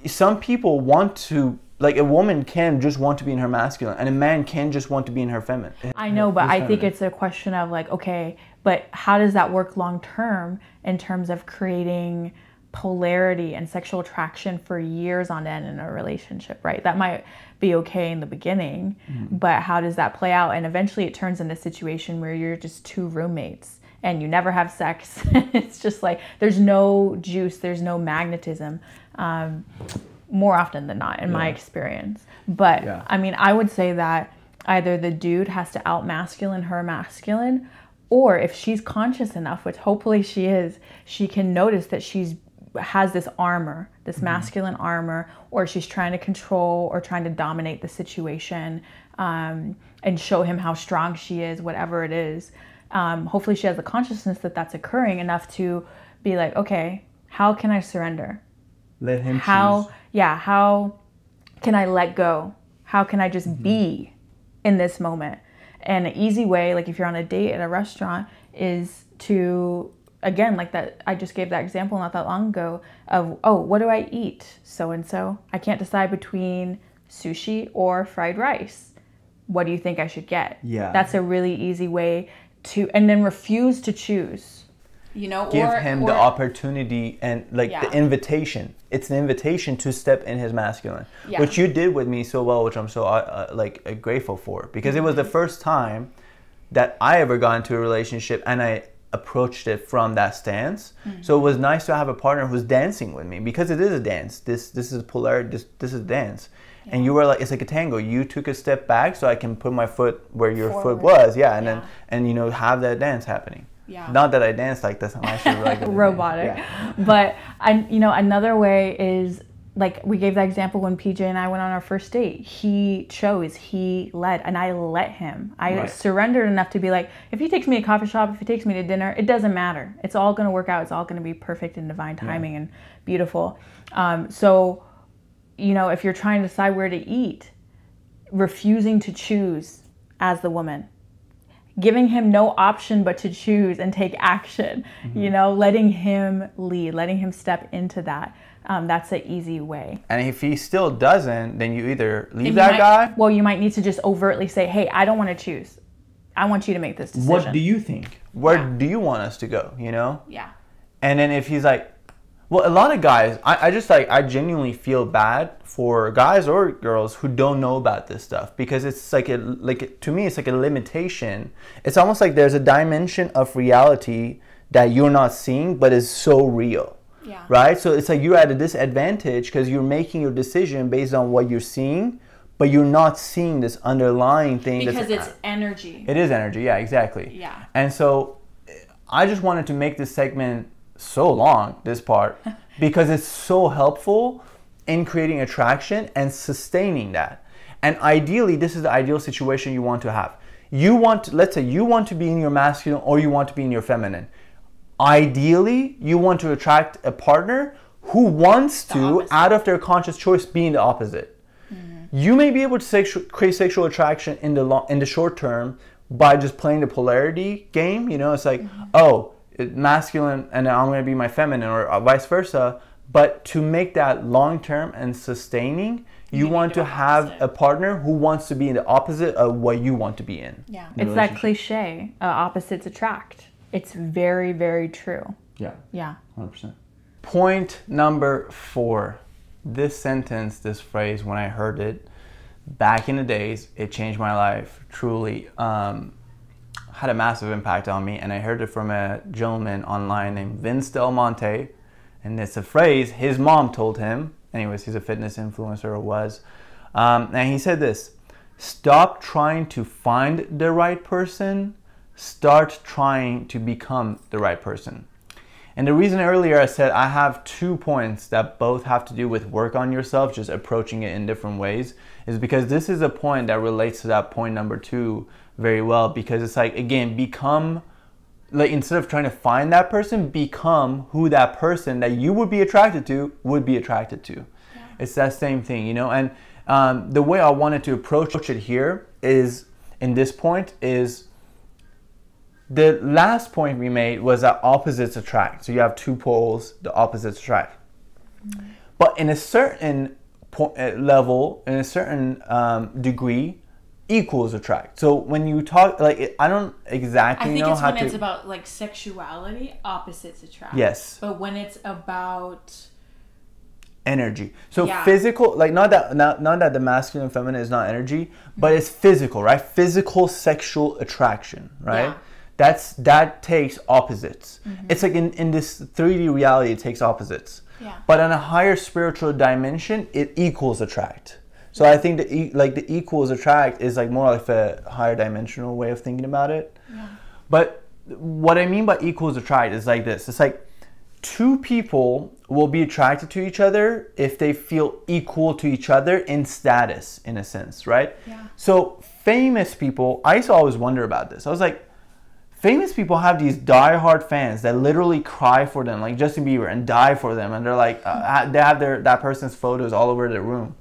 some people want to, like, a woman can just want to be in her masculine, and a man can just want to be in her feminine. I know, but I think it's a question of like, okay, but how does that work long term in terms of creating polarity and sexual attraction for years on end in a relationship, right? That might be okay in the beginning, but how does that play out? And eventually it turns into a situation where you're just two roommates and you never have sex. It's just like, there's no juice, there's no magnetism, more often than not in my experience. But I mean, I would say that either the dude has to out masculine her masculine, or if she's conscious enough, which hopefully she is, she can notice that she's has this armor, this masculine armor, or she's trying to control or trying to dominate the situation, and show him how strong she is, whatever it is. Hopefully she has the consciousness that that's occurring enough to be like, okay, how can I surrender? Let him choose. Yeah, how can I let go? How can I just be in this moment? And an easy way, like if you're on a date at a restaurant, is to, again, like that, I just gave that example not that long ago of, oh, what do I eat? So-and-so. I can't decide between sushi or fried rice. What do you think I should get? Yeah. That's a really easy way to, and then refuse to choose. You know, give him the opportunity and like the invitation. It's an invitation to step in his masculine, which you did with me so well, which I'm so grateful for, because it was the first time that I ever got into a relationship and I approached it from that stance. So it was nice to have a partner who's dancing with me, because it is a dance. This is polarity. This is dance. And you were like, it's like a tango. You took a step back so I can put my foot where your foot was. Yeah, and you know, have that dance happening. Yeah. Not that I dance like this. I'm actually like robotic. Yeah. But you know, another way is, like we gave that example when PJ and I went on our first date. He chose, he led, and I let him. I surrendered enough to be like, if he takes me to a coffee shop, if he takes me to dinner, it doesn't matter. It's all going to work out. It's all going to be perfect and divine timing and beautiful. So, you know, if you're trying to decide where to eat, refusing to choose as the woman, giving him no option but to choose and take action, you know, letting him lead, letting him step into that. That's an easy way. And if he still doesn't, then you either leave that guy. Well, you might need to just overtly say, hey, I don't want to choose. I want you to make this decision. What do you think? Where do you want us to go, you know? Yeah. And then if he's like, well, a lot of guys, I genuinely feel bad for guys or girls who don't know about this stuff, because it's like to me, it's like a limitation. It's almost like there's a dimension of reality that you're not seeing, but is so real. Yeah. Right? So it's like you're at a disadvantage because you're making your decision based on what you're seeing, but you're not seeing this underlying thing. Because it's energy. It is energy. Yeah, exactly. Yeah. And so I just wanted to make this segment so long, this part, because it's so helpful in creating attraction and sustaining that. And ideally, this is the ideal situation you want to have. You want, let's say you want to be in your masculine or you want to be in your feminine. Ideally, you want to attract a partner who wants to, out of their conscious choice, be in the opposite. You may be able to create sexual attraction in the short term by just playing the polarity game. You know, it's like, oh, masculine and I'm going to be my feminine, or vice versa. But to make that long term and sustaining, you want to have a partner who wants to be in the opposite of what you want to be in. Yeah, it's that cliche, opposites attract. It's very, very true. Yeah. Yeah. 100%. Point number 4. This sentence, this phrase, when I heard it back in the days, it changed my life. Truly. Had a massive impact on me, and I heard it from a gentleman online named Vince Del Monte, and it's a phrase his mom told him. Anyways, he's a fitness influencer, or was, and he said this: stop trying to find the right person, start trying to become the right person. And the reason earlier I said I have 2 points that both have to do with work on yourself, just approaching it in different ways, is because this is a point that relates to that point number 2 very well. Because it's like, again, become, like, instead of trying to find that person, become who that person that you would be attracted to would be attracted to. Yeah. It's that same thing, you know. And the way I wanted to approach it here is, in this point, is the last point we made was that opposites attract. So you have 2 poles, the opposites attract. Mm-hmm. But in a certain level, in a certain degree, equals attract. So when you talk, like, I don't exactly know how to... I think it's when it's about, like, sexuality, opposites attract. Yes. But when it's about... energy. So physical, like, not that the masculine and feminine is not energy, but it's physical, right? Physical sexual attraction, right? Yeah. That takes opposites. Mm-hmm. It's like in this 3D reality, it takes opposites. Yeah. But on a higher spiritual dimension, it equals attract. So I think the equals attract is like more like a higher dimensional way of thinking about it. Yeah. But what I mean by equals attract is like this. It's like 2 people will be attracted to each other if they feel equal to each other in status, in a sense, right? Yeah. So famous people, I used to always wonder about this. I was like, famous people have these die-hard fans that literally cry for them, like Justin Bieber, and die for them, and they're like, they have that person's photos all over their room.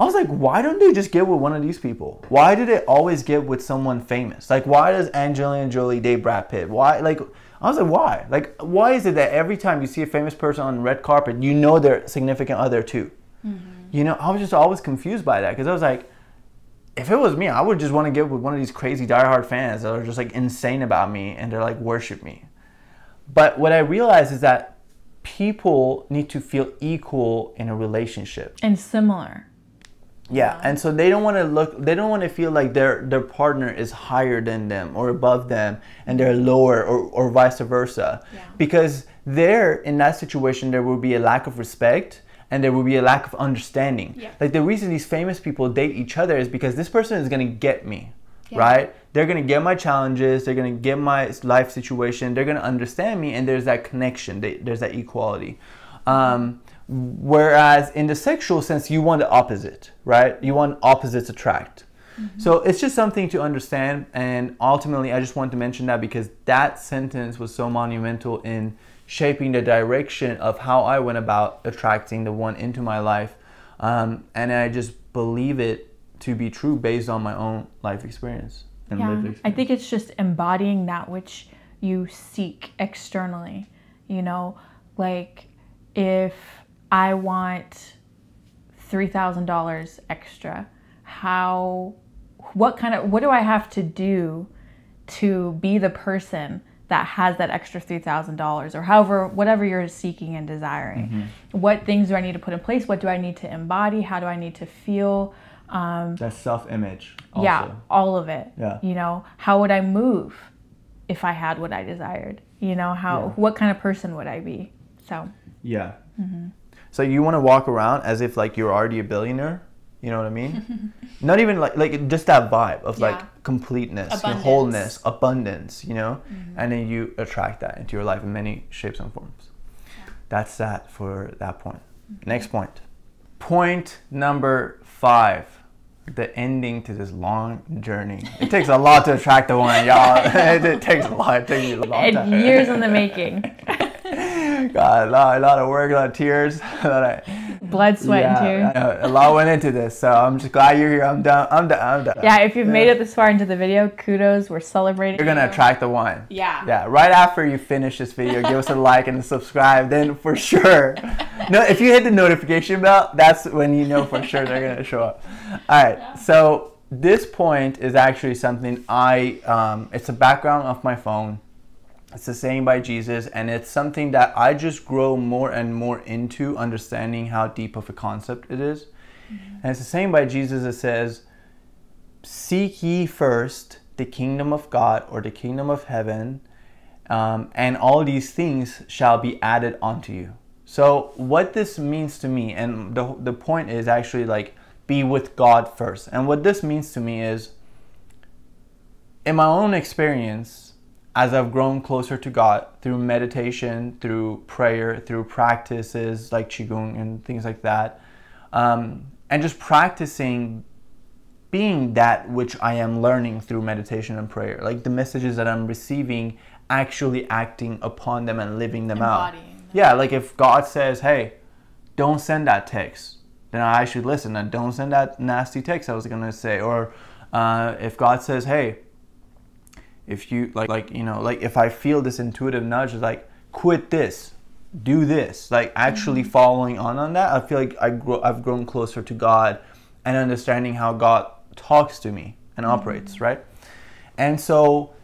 I was like, why don't they just get with one of these people? Why do they always get with someone famous? Like, why does Angelina Jolie date Brad Pitt? Why, like, I was like, why? Like, why is it that every time you see a famous person on the red carpet, you know their significant other too? Mm-hmm. You know, I was just always confused by that, because I was like, if it was me, I would just want to get with one of these crazy diehard fans that are just like insane about me and they're like worship me. But what I realized is that people need to feel equal in a relationship. And similar. Yeah, and so they don't want to feel like their partner is higher than them or above them and they're lower, or vice versa. Yeah. Because there, in that situation, there will be a lack of respect and there will be a lack of understanding. Yeah. Like, the reason these famous people date each other is because this person is going to get me, right? They're going to get my challenges, they're going to get my life situation, they're going to understand me, and there's that connection, there's that equality. Whereas in the sexual sense, you want the opposite, right? You want opposites attract. Mm-hmm. So it's just something to understand, and ultimately I just wanted to mention that because that sentence was so monumental in shaping the direction of how I went about attracting the one into my life. And I just believe it to be true based on my own life experience and lived experience. I think it's just embodying that which you seek externally. You know, like, if I want $3,000 extra, what do I have to do to be the person that has that extra $3,000, or whatever you're seeking and desiring? Mm-hmm. What things do I need to put in place? What do I need to embody? How do I need to feel? That self-image also. Yeah, all of it. Yeah. You know, how would I move if I had what I desired? You know, what kind of person would I be? So. Yeah. Mm-hmm. So you want to walk around as if like you're already a billionaire? You know what I mean? Not even like just that vibe of like completeness, wholeness, abundance, you know? Mm-hmm. And then you attract that into your life in many shapes and forms. Yeah. That's that for that point. Mm-hmm. Next point. Point number 5. The ending to this long journey. It takes a lot to attract the one, y'all. It takes a lot. It takes a long time. Years in the making. God, a lot of work, a lot of tears, blood, sweat, and tears. A lot went into this, so I'm just glad you're here. I'm done. Yeah, if you've made it this far into the video, kudos. We're celebrating. You're gonna attract the one. Yeah. Yeah. Right after you finish this video, give us a like and a subscribe. Then for sure, no, if you hit the notification bell, that's when you know for sure they're gonna show up. All right. So this point is actually something it's a background of my phone. It's a saying by Jesus, and it's something that I just grow more and more into understanding how deep of a concept it is. Mm-hmm. And it's a saying by Jesus that says, seek ye first the kingdom of God, or the kingdom of heaven, and all these things shall be added unto you. So what this means to me, and the point is actually like, be with God first. And what this means to me is, in my own experience, as I've grown closer to God through meditation, through prayer, through practices like Qigong and things like that, and just practicing being that which I am learning through meditation and prayer, like the messages that I'm receiving, actually acting upon them and living them out. Yeah, like if God says, hey, don't send that text, then I should listen, and don't send that nasty text I was going to say. Or if God says, hey, if you like if I feel this intuitive nudge, like quit this, do this, like actually following on that, I feel like I've grown closer to God and understanding how God talks to me and operates, right? And so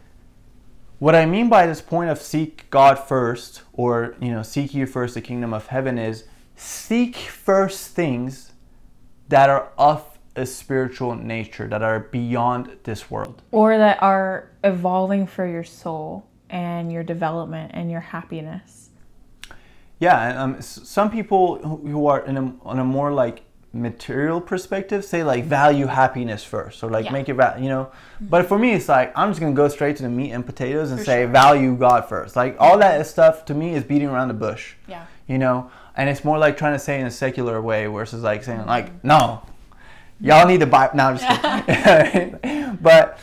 what I mean by this point of seek God first, or seek ye first the kingdom of heaven, is seek first things that are of a spiritual nature, that are beyond this world, or that are evolving for your soul and your development and your happiness. Yeah, and some people who are on a more like material perspective say like value happiness first, or like make it but for me it's like I'm just gonna go straight to the meat and potatoes and say value God first. Like all that stuff to me is beating around the bush. And it's more like trying to say in a secular way versus like saying like, no, y'all need to buy. No, I'm just kidding. But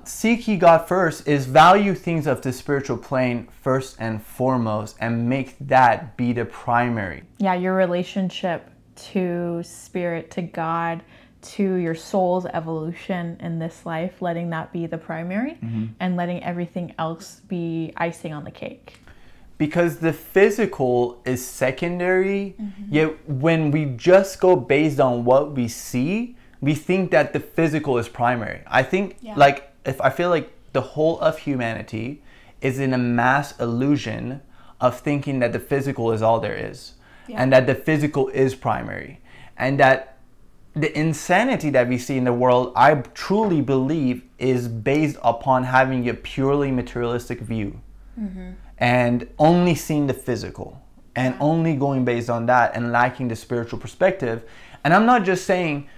seek ye God first is value things of the spiritual plane first and foremost, and make that be the primary. Yeah, your relationship to spirit, to God, to your soul's evolution in this life, letting that be the primary, and letting everything else be icing on the cake. Because the physical is secondary, yet when we just go based on what we see, we think that the physical is primary. I think I feel like the whole of humanity is in a mass illusion of thinking that the physical is all there is, and that the physical is primary, and that the insanity that we see in the world, I truly believe, is based upon having a purely materialistic view. And only seeing the physical, and only going based on that, and lacking the spiritual perspective. And I'm not just saying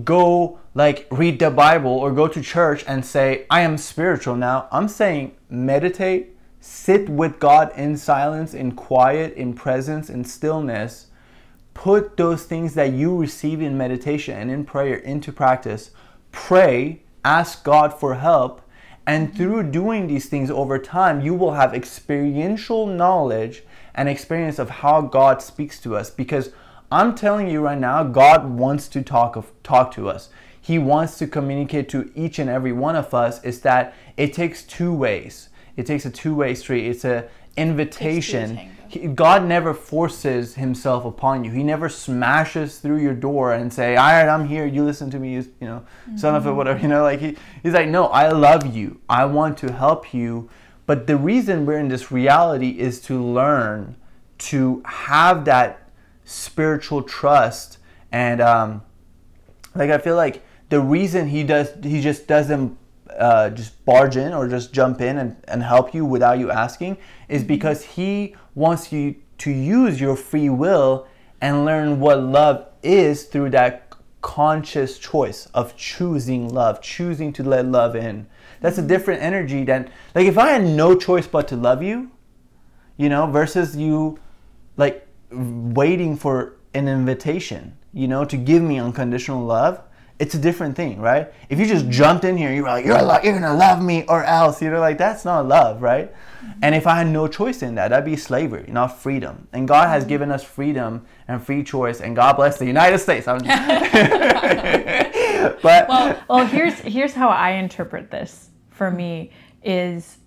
go like read the Bible or go to church and say I am spiritual now. I'm saying meditate, sit with God in silence, in quiet, in presence, in stillness. Put those things that you receive in meditation and in prayer into practice. Pray, ask God for help. And through doing these things over time, you will have experiential knowledge and experience of how God speaks to us. Because I'm telling you right now, God wants to talk to us. He wants to communicate to each and every one of us. Is that it takes two ways. It takes a two-way street. It's an invitation. God never forces himself upon you. He never smashes through your door and say, all right, I'm here, you listen to me, son of a whatever, like he's like, no, I love you. I want to help you. But the reason we're in this reality is to learn to have that spiritual trust. And I feel like the reason he just doesn't just barge in or just jump in and help you without you asking is because he wants you to use your free will and learn what love is through that conscious choice of choosing love, choosing to let love in. That's a different energy than, like, if I had no choice but to love you, versus you like waiting for an invitation, to give me unconditional love. It's a different thing, right? If you just jumped in here, you're like, you're gonna love me or else, like that's not love, right? And if I had no choice in that, that'd be slavery, not freedom. And God has given us freedom and free choice, and God bless the United States. But well, here's how I interpret this. For me, is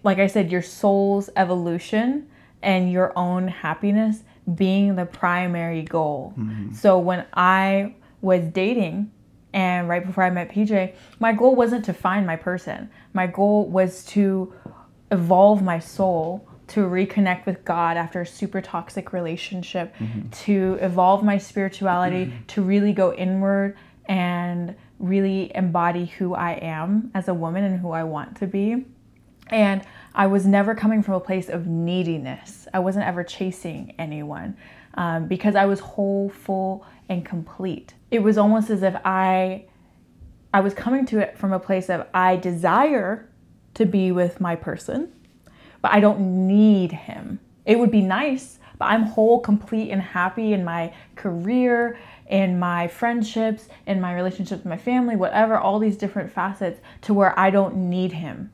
like I said, your soul's evolution and your own happiness being the primary goal. So when I was dating, and right before I met PJ, my goal wasn't to find my person. My goal was to evolve my soul, to reconnect with God after a super toxic relationship, to evolve my spirituality, to really go inward and really embody who I am as a woman and who I want to be. And I was never coming from a place of neediness. I wasn't ever chasing anyone because I was whole, full, and complete. It was almost as if I was coming to it from a place of I desire to be with my person, but I don't need him. It would be nice, but I'm whole, complete, and happy in my career, in my friendships, in my relationships with my family, whatever, all these different facets, to where I don't need him.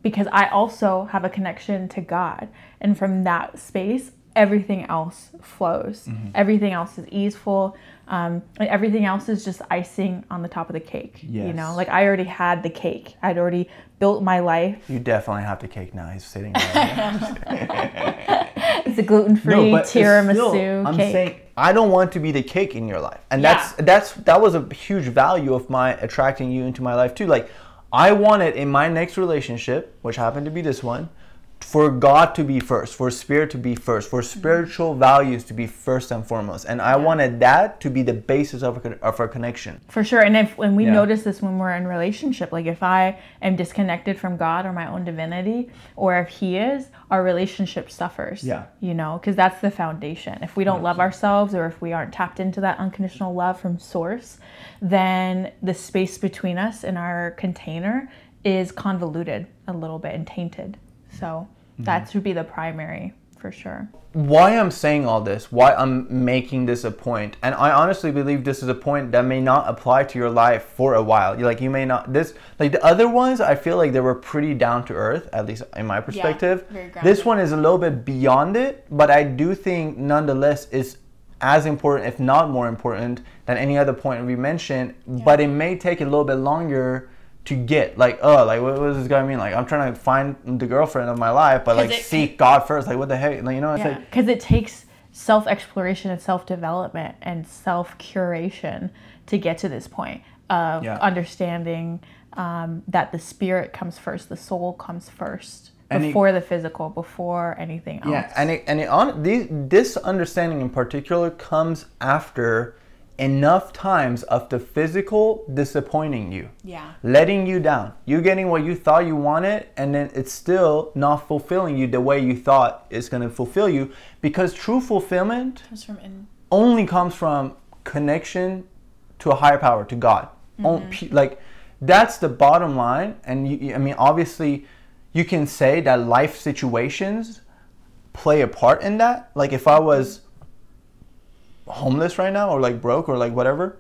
Because I also have a connection to God. And from that space, everything else flows. Everything else is easeful. And everything else is just icing on the top of the cake. Yes. You know, like I already had the cake. I'd already built my life. You definitely have the cake now. He's sitting there. It's a gluten-free tiramisu I'm cake. saying I don't want to be the cake in your life. And that was a huge value of my attracting you into my life too. Like, I wanted in my next relationship, which happened to be this one, for God to be first, for spirit to be first, for spiritual values to be first and foremost. And I wanted that to be the basis of our connection. For sure. And when we notice this when we're in relationship, like if I am disconnected from God or my own divinity, or if he is, our relationship suffers. Yeah. You know, because that's the foundation. If we don't love ourselves, or if we aren't tapped into that unconditional love from source, then the space between us and our container is convoluted a little bit and tainted. So that should be the primary, for sure. Why I'm saying all this, why I'm making this a point, and I honestly believe this is a point that may not apply to your life for a while. Like, you may not, like the other ones, I feel like they were pretty down to earth, at least in my perspective. Very grounded. This one is a little bit beyond it, but I do think nonetheless is as important, if not more important, than any other point we mentioned. But it may take a little bit longer to get, like, what does this guy mean? Like, I'm trying to find the girlfriend of my life, but like seek God first. Like, what the heck? Like, you know, it's like, because it takes self-exploration and self-development and self-curation to get to this point of understanding that the spirit comes first, the soul comes first, before the physical, before anything else. Yeah, and this understanding in particular comes after enough times of the physical disappointing you, letting you down, you getting what you thought you wanted, and then it's still not fulfilling you the way you thought it's going to fulfill you, because true fulfillment only comes from connection to a higher power, to God. Like, that's the bottom line. And I mean, obviously you can say that life situations play a part in that. Like, if I was homeless right now, or like broke, or like whatever,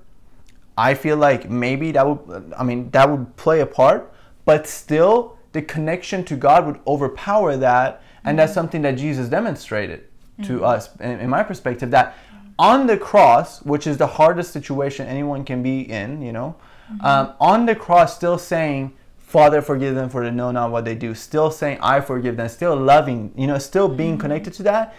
I feel like maybe that would play a part, but still the connection to God would overpower that. And that's something that Jesus demonstrated to us, in my perspective, that on the cross, which is the hardest situation anyone can be in, you know, on the cross, still saying, Father, forgive them, for they know not what they do, still saying, I forgive them, still loving, you know, still being connected to that.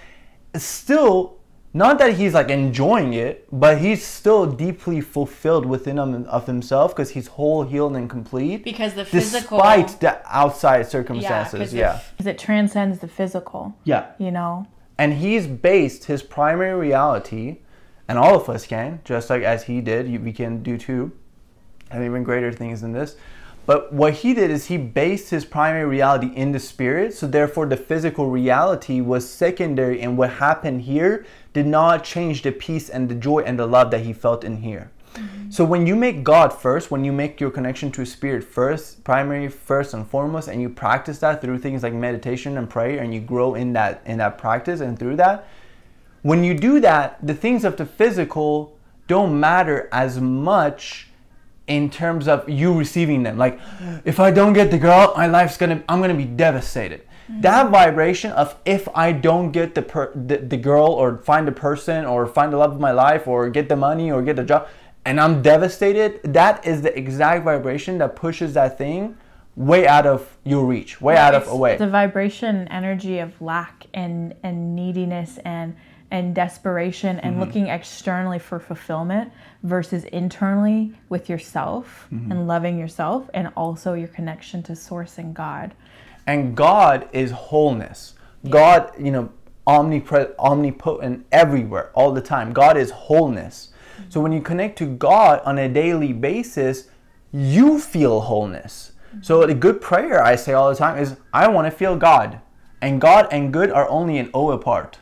It's still not that he's like enjoying it, but he's still deeply fulfilled within him of himself, because he's whole, healed, and complete. Because the physical, despite the outside circumstances, because it transcends the physical. Yeah, you know. And he's based his primary reality, and all of us can, just like as he did, we can do too, and even greater things than this. But what he did is he based his primary reality in the spirit, so therefore the physical reality was secondary, and what happened here did not change the peace and the joy and the love that he felt in here. So when you make God first, when you make your connection to spirit first, primary, first and foremost, and you practice that through things like meditation and prayer, and you grow in that practice, and through that, when you do that, the things of the physical don't matter as much in terms of you receiving them. Like, if I don't get the girl, I'm gonna be devastated. That vibration of, if I don't get the girl, or find the person, or find the love of my life, or get the money, or get the job, and I'm devastated, that is the exact vibration that pushes that thing way out of your reach, way out of away. The vibration energy of lack and neediness and desperation, and looking externally for fulfillment versus internally with yourself, and loving yourself, and also your connection to source and God. And God is wholeness. God, you know, omnipotent everywhere, all the time. God is wholeness. So when you connect to God on a daily basis, you feel wholeness. So the good prayer I say all the time is, I want to feel God. And God and good are only an O apart.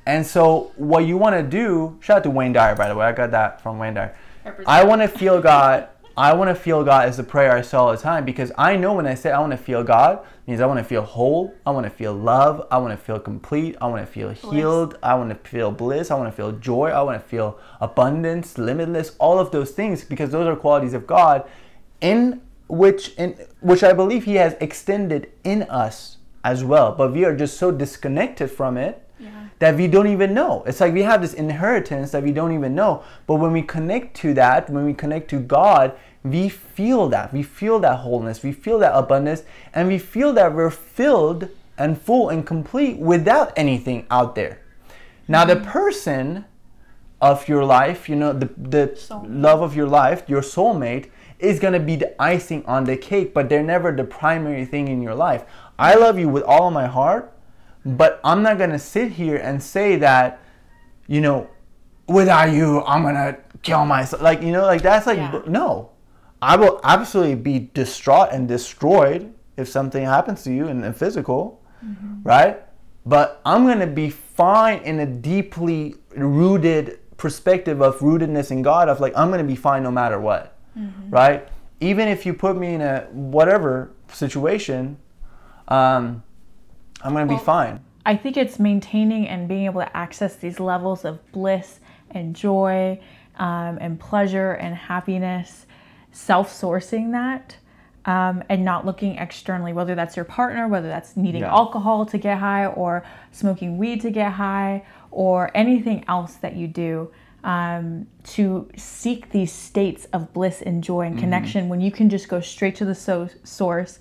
And so what you want to do, shout out to Wayne Dyer, by the way, I got that from Wayne Dyer. I want to feel God I want to feel God is the prayer I say all the time, because I know when I say I want to feel God, it means I want to feel whole, I want to feel love, I want to feel complete, I want to feel healed, I want to feel bliss, I want to feel joy, I want to feel abundance, limitless, all of those things, because those are qualities of God in which I believe He has extended in us as well. But we are just so disconnected from it that we don't even know. It's like we have this inheritance that we don't even know. But when we connect to that, when we connect to God, we feel that. We feel that wholeness. We feel that abundance. And we feel that we're filled and full and complete without anything out there. Now, the person of your life, you know, the love of your life, your soulmate, is going to be the icing on the cake. But they're never the primary thing in your life. I love you with all of my heart. But I'm not going to sit here and say that, you know, without you, I'm going to kill myself. Like, you know, like that's like, no. I will absolutely be distraught and destroyed if something happens to you in the physical, right? But I'm going to be fine in a deeply rooted perspective of rootedness in God, of like, I'm going to be fine no matter what, right? Even if you put me in a whatever situation, I'm going to be fine. I think it's maintaining and being able to access these levels of bliss and joy and pleasure and happiness, self-sourcing that, and not looking externally, whether that's your partner, whether that's needing alcohol to get high or smoking weed to get high or anything else that you do, to seek these states of bliss and joy and connection when you can just go straight to the source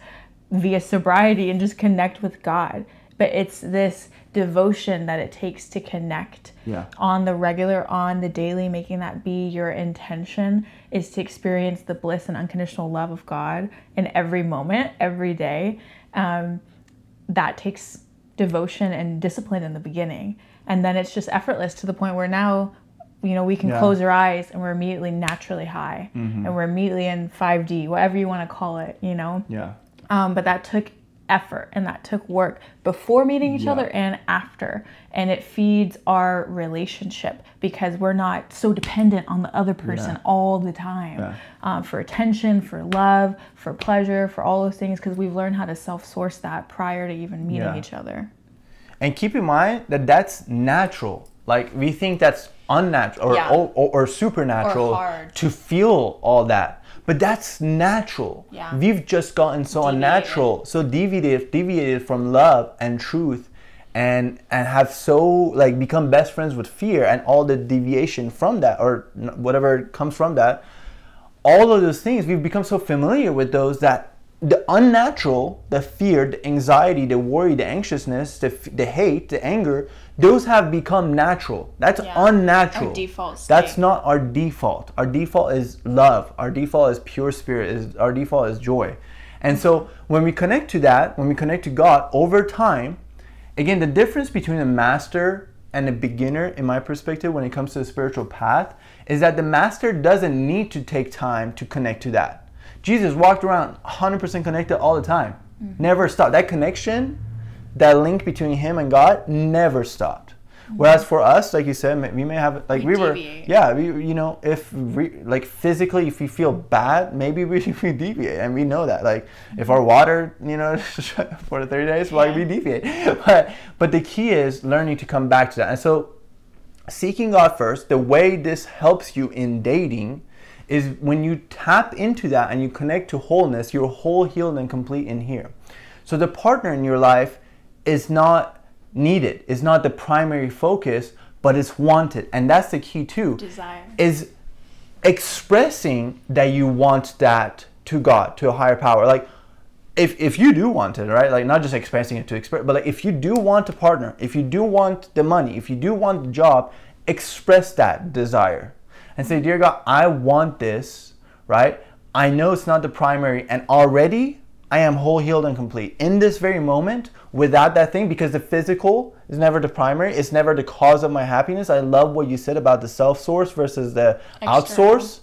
via sobriety and just connect with God. But it's this devotion that it takes to connect on the regular, on the daily, making that be your intention, is to experience the bliss and unconditional love of God in every moment, every day. That takes devotion and discipline in the beginning. And then it's just effortless to the point where now, you know, we can close our eyes and we're immediately naturally high and we're immediately in 5D, whatever you want to call it, you know? But that took effort and that took work before meeting each other and after. And it feeds our relationship because we're not so dependent on the other person all the time for attention, for love, for pleasure, for all those things, because we've learned how to self-source that prior to even meeting each other. And keep in mind that that's natural. Like, we think that's unnatural or supernatural or to feel all that. But that's natural. We've just gotten so unnatural, so deviated from love and truth, and have so like become best friends with fear and all the deviation from that, or whatever comes from that. All of those things, we've become so familiar with those that the unnatural, the fear, the anxiety, the worry, the anxiousness, the hate, the anger, those have become natural. That's unnatural. Our default state. That's not our default. Our default is love. Our default is pure spirit. Our default is joy. And so when we connect to that, when we connect to God over time, again, the difference between a master and a beginner, in my perspective, when it comes to the spiritual path, is that the master doesn't need to take time to connect to that. Jesus walked around 100% connected all the time. Never stopped. That connection, that link between him and God never stopped. Whereas for us, like you said, we may have, like we were, you know, if we, like physically, if we feel bad, maybe we deviate, and we know that. Like if our water, you know, for the 30 days, like we deviate. But the key is learning to come back to that. And so seeking God first, the way this helps you in dating is when you tap into that and you connect to wholeness, you're whole, healed, and complete in here. So the partner in your life is not needed, is not the primary focus, but it's wanted. And that's the key too. Desire. Is expressing that you want that to God, to a higher power. Like if you do want it, right? Like not just expressing it to express, but like if you do want a partner, if you do want the money, if you do want the job, express that desire. And say, dear God, I want this, right? I know it's not the primary, and already I am whole, healed, and complete. In this very moment, without that thing, because the physical is never the primary, it's never the cause of my happiness. I love what you said about the self-source versus the outsource.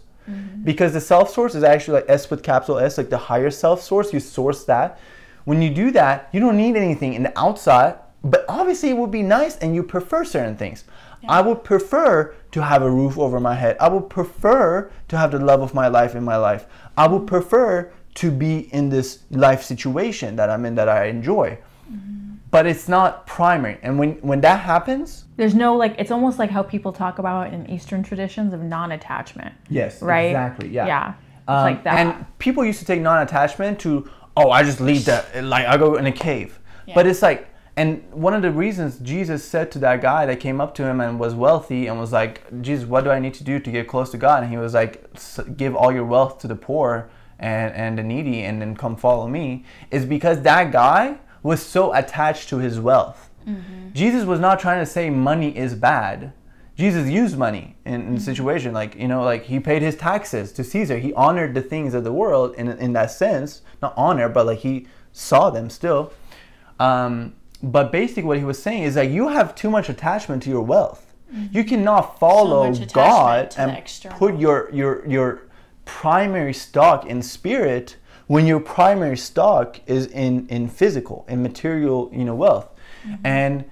Because the self-source is actually like S with capital S, like the higher self-source, you source that. When you do that, you don't need anything in the outside, but obviously it would be nice and you prefer certain things. I would prefer to have a roof over my head. I would prefer to have the love of my life in my life. I would prefer to be in this life situation that I'm in that I enjoy. But it's not primary. And when that happens, there's no, like, it's almost like how people talk about in Eastern traditions of non-attachment. Yes, right? Exactly. Yeah. Yeah. It's like that. And people used to take non-attachment to, oh, I just leave that, like I go in a cave. Yeah. But it's like, and one of the reasons Jesus said to that guy that came up to him and was wealthy and was like, Jesus, what do I need to do to get close to God? And he was like, give all your wealth to the poor and the needy and then come follow me, is because that guy was so attached to his wealth. Jesus was not trying to say money is bad. Jesus used money in the situation, like, you know, like he paid his taxes to Caesar. He honored the things of the world in that sense, not honor, but like he saw them still. But basically what he was saying is that you have too much attachment to your wealth. You cannot follow God and put your primary stock in spirit when your primary stock is in physical, in material, you know, wealth. And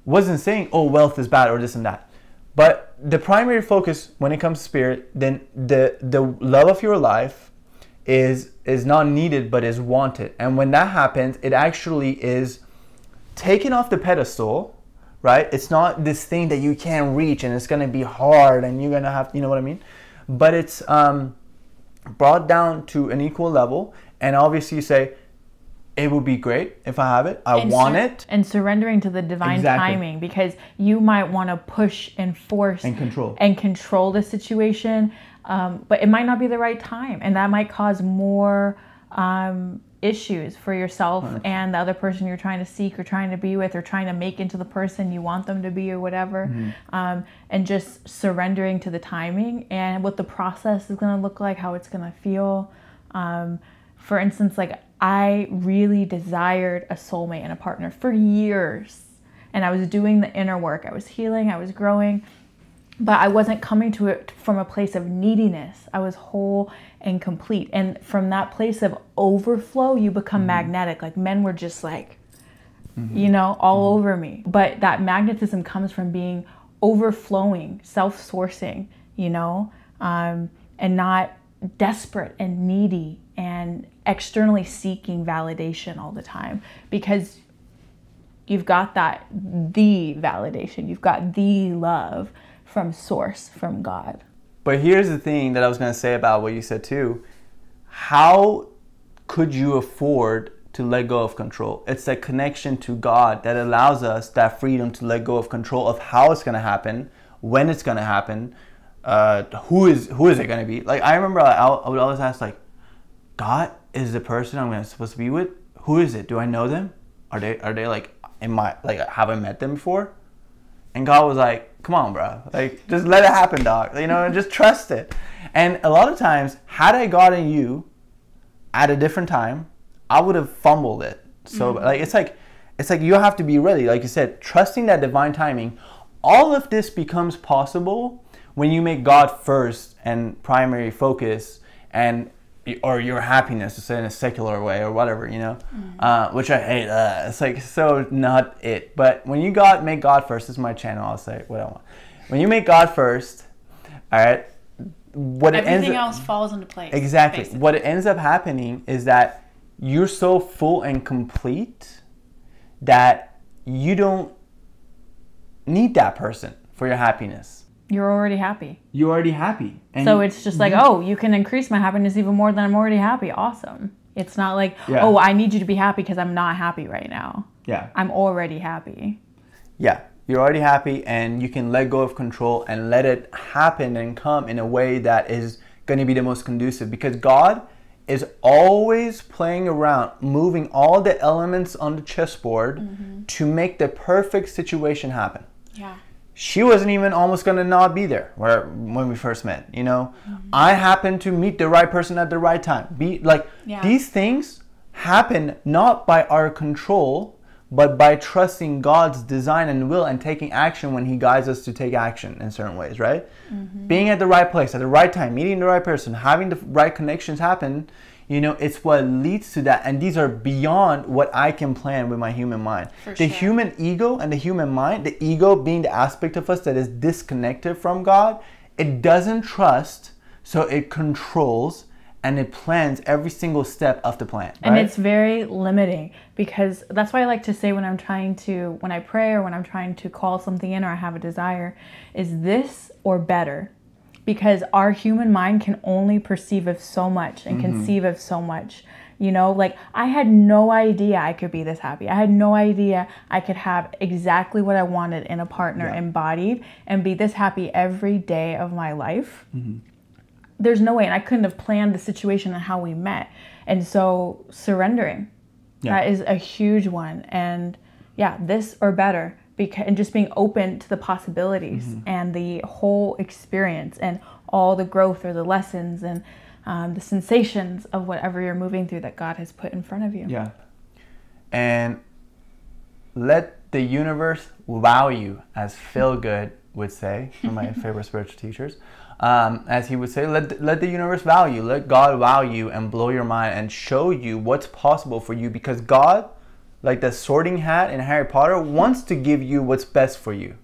wasn't saying, oh, wealth is bad or this and that. But the primary focus when it comes to spirit, then the love of your life is not needed but is wanted. And when that happens, it actually is taken off the pedestal, right? It's not this thing that you can't reach and it's going to be hard and you're going to have, you know what I mean? But it's brought down to an equal level. And obviously you say, it would be great if I have it. I want it. And surrendering to the divine timing, because you might want to push and force and control the situation. But it might not be the right time. And that might cause more issues for yourself and the other person you're trying to seek or trying to be with or trying to make into the person you want them to be or whatever. And just surrendering to the timing and what the process is going to look like, how it's going to feel. For instance, like I really desired a soulmate and a partner for years. And I was doing the inner work. I was healing, I was growing. But I wasn't coming to it from a place of neediness. I was whole and complete. And from that place of overflow, you become magnetic. Like men were just like, you know, all over me. But that magnetism comes from being overflowing, self-sourcing, you know, and not desperate and needy and externally seeking validation all the time. Because you've got the validation, you've got the love from source, from God. But here's the thing that I was going to say about what you said too. How could you afford to let go of control? It's that connection to God that allows us that freedom to let go of control of how it's going to happen, when it's going to happen, who is it going to be? Like I remember I would always ask, like, God is the person I'm supposed to be with? Who is it? Do I know them? Are they like have I met them before? And God was like, come on, bro. Like, just let it happen, dog. You know, and just trust it. And a lot of times, had I gotten you at a different time, I would have fumbled it. So, like, it's like you have to be ready. Like you said, trusting that divine timing. All of this becomes possible when you make God first and primary focus, or your happiness, to say in a secular way or whatever, you know, which I hate. It's like so not it. But when you make God first, this is my channel, I'll say what I want. When you make God first, all right, everything else falls into place. Exactly. Basically. What it ends up happening is that you're so full and complete that you don't need that person for your happiness. You're already happy. You're already happy. And so it's just like, oh, you can increase my happiness even more than I'm already happy. Awesome. It's not like, oh, I need you to be happy because I'm not happy right now. Yeah. I'm already happy. Yeah. You're already happy and you can let go of control and let it happen and come in a way that is going to be the most conducive, because God is always playing around, moving all the elements on the chessboard to make the perfect situation happen. Yeah. She wasn't even almost going to not be there when we first met, you know. I happened to meet the right person at the right time. These things happen not by our control, but by trusting God's design and will and taking action when He guides us to take action in certain ways, right? Being at the right place at the right time, meeting the right person, having the right connections happen, you know, it's what leads to that. And these are beyond what I can plan with my human mind. The human ego and the human mind, the ego being the aspect of us that is disconnected from God, it doesn't trust, so it controls and it plans every single step of the plan. Right? And it's very limiting, because that's why I like to say when I pray or when I'm trying to call something in or I have a desire, is this or better? Because our human mind can only perceive of so much and conceive of so much. You know, like I had no idea I could be this happy. I had no idea I could have exactly what I wanted in a partner embodied and be this happy every day of my life. There's no way. And I couldn't have planned the situation and how we met. And so surrendering, that is a huge one. And yeah, this or better. And just being open to the possibilities and the whole experience and all the growth or the lessons and the sensations of whatever you're moving through that God has put in front of you. Yeah. And let the universe wow you, as Phil Good would say, one of my favorite spiritual teachers. As he would say, let the universe wow you, let God wow you and blow your mind and show you what's possible for you, because God, like the sorting hat in Harry Potter, wants to give you what's best for you.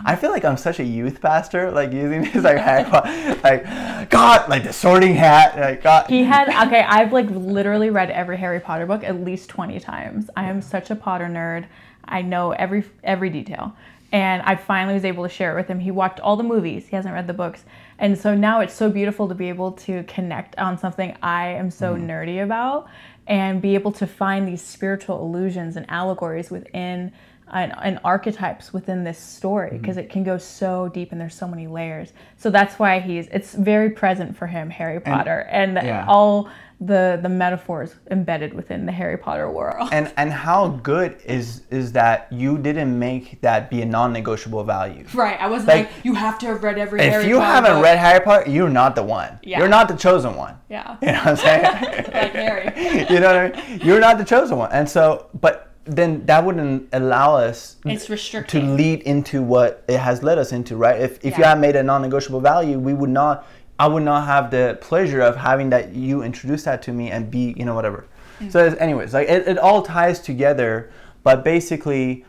I feel like I'm such a youth pastor, like using this like Harry Potter, like God, like the sorting hat, like God. I've like literally read every Harry Potter book at least 20 times. I am such a Potter nerd. I know every detail. And I finally was able to share it with him. He watched all the movies. He hasn't read the books. And so now it's so beautiful to be able to connect on something I am so nerdy about and be able to find these spiritual illusions and allegories within and archetypes within this story, because it can go so deep and there's so many layers. So that's why it's very present for him, Harry Potter, and all the metaphors embedded within the Harry Potter world. And how good is that you didn't make that be a non-negotiable value. Right. I wasn't like you have to have read every Harry Potter. If you haven't read Harry Potter, you're not the one. Yeah. You're not the chosen one. Yeah. You know what I'm saying? Like Harry. You know what I mean? You're not the chosen one. And so, but then that wouldn't allow us to lead into what it has led us into, right? If you had made a non-negotiable value, I would not have the pleasure of having that you introduce that to me and be, you know, whatever. So anyways, like it all ties together, but basically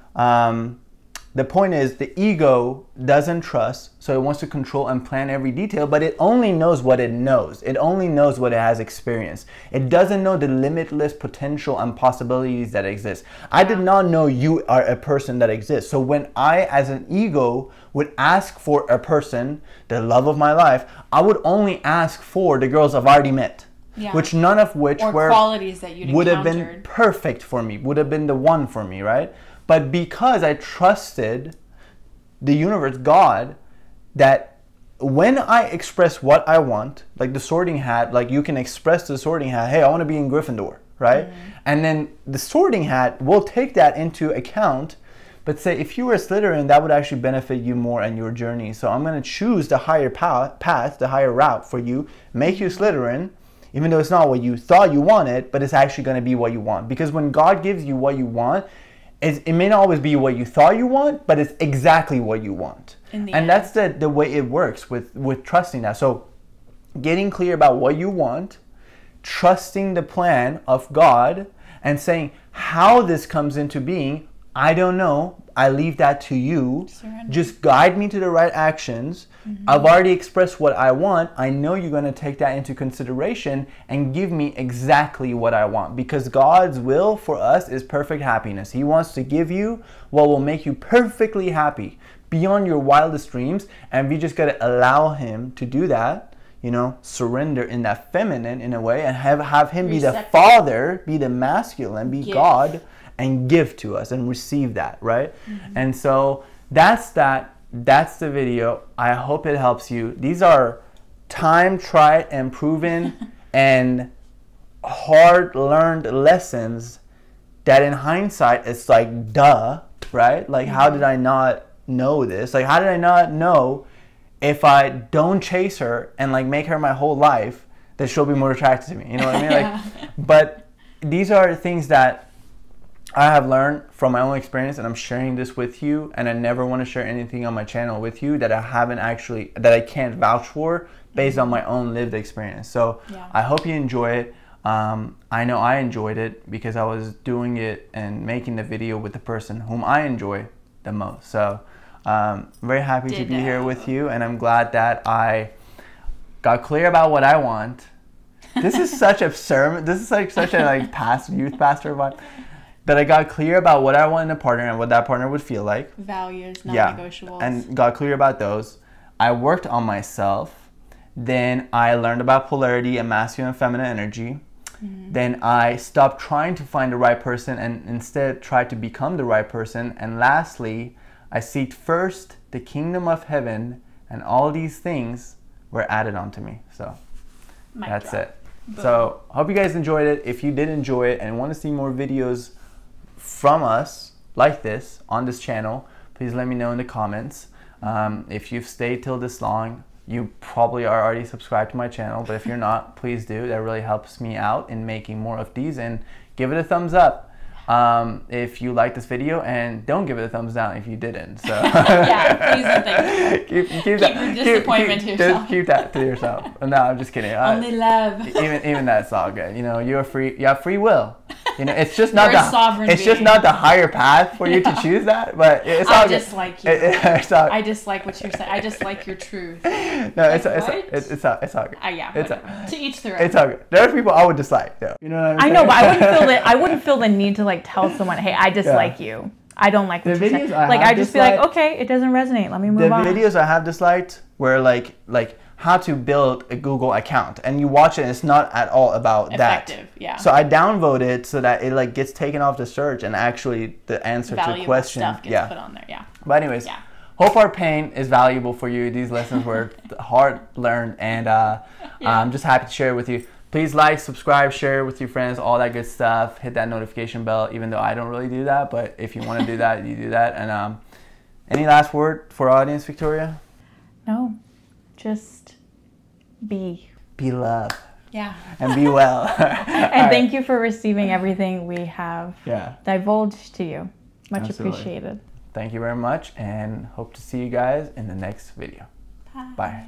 the point is the ego doesn't trust, so it wants to control and plan every detail, but it only knows what it knows. It only knows what it has experienced. It doesn't know the limitless potential and possibilities that exist. I did not know you are a person that exists. So when I, as an ego, would ask for a person, the love of my life, I would only ask for the girls I've already met. Yeah. Which none of which were qualities that you'd would have been perfect for me, would have been the one for me, right? But because I trusted the universe, God, that when I express what I want, like the sorting hat, like you can express the sorting hat, hey, I want to be in Gryffindor, right? And then the sorting hat will take that into account, but say if you were a Slytherin, that would actually benefit you more and your journey. So I'm going to choose the higher path, the higher route for you, make you Slytherin, even though it's not what you thought you wanted, but it's actually going to be what you want. Because when God gives you what you want, it may not always be what you thought you want, but it's exactly what you want. And that's the way it works with trusting that. So getting clear about what you want, trusting the plan of God, and saying how this comes into being, I don't know. I leave that to you. Surrender. Just guide me to the right actions. I've already expressed what I want. I know you're going to take that into consideration and give me exactly what I want, because God's will for us is perfect happiness. He wants to give you what will make you perfectly happy beyond your wildest dreams, and we just got to allow Him to do that, you know, surrender in that feminine in a way, and have Him be the Father, be the masculine, be God, and give to us and receive that, right? And so that's the video. I hope it helps you. These are time tried and proven and hard learned lessons that in hindsight it's like duh, right? Like how did I not know this? Like how did I not know if I don't chase her and like make her my whole life that she'll be more attracted to me? You know what I mean? Like, but these are things that I have learned from my own experience, and I'm sharing this with you, and I never want to share anything on my channel with you that I can't vouch for based on my own lived experience. So I hope you enjoy it. I know I enjoyed it because I was doing it and making the video with the person whom I enjoy the most. So I'm very happy to be here with you, and I'm glad that I got clear about what I want. This is such a sermon. This is like such a like past youth pastor vibe. That I got clear about what I want in a partner and what that partner would feel like. Values, non-negotiables. Yeah, and got clear about those. I worked on myself. Then I learned about polarity and masculine and feminine energy. Then I stopped trying to find the right person and instead tried to become the right person. And lastly, I seeked first the kingdom of heaven, and all these things were added onto me. So that's it. Boom. So hope you guys enjoyed it. If you did enjoy it and want to see more videos from us like this on this channel, please let me know in the comments. If you've stayed till this long, you probably are already subscribed to my channel, but if you're not, please do. That really helps me out in making more of these, and give it a thumbs up if you like this video, and don't give it a thumbs down if you didn't. So yeah, please and thank you. keep your disappointment to yourself. Just keep that to yourself. No, I'm just kidding. Only love. Even that's all good. You know, you have free will. You know, it's just not just not the higher path for you to choose that, but it's all good. I dislike you. I dislike what you're saying. I dislike your truth. No, it's all good. Yeah, to each their own. It's all good. There are people I would dislike, though. You know what I'm saying? I know, but I wouldn't feel the need to like tell someone, hey, I dislike you. I don't like what you're saying. Like I just be like, okay, it doesn't resonate. Let me move on. The videos I have disliked were like how to build a Google account, and you watch it and it's not at all about effective, that. Yeah. So I downvote it so that it like gets taken off the search and actually the answer to the question stuff gets put on there. Yeah. But anyways, hope our pain is valuable for you. These lessons were hard learned, and I'm just happy to share it with you. Please like, subscribe, share with your friends, all that good stuff. Hit that notification bell, even though I don't really do that, but if you want to do that, you do that. And any last word for our audience, Victoria? No. Just be love. Yeah. And be well. And thank you for receiving everything we have divulged to you. Much appreciated. Thank you very much, and hope to see you guys in the next video. Bye.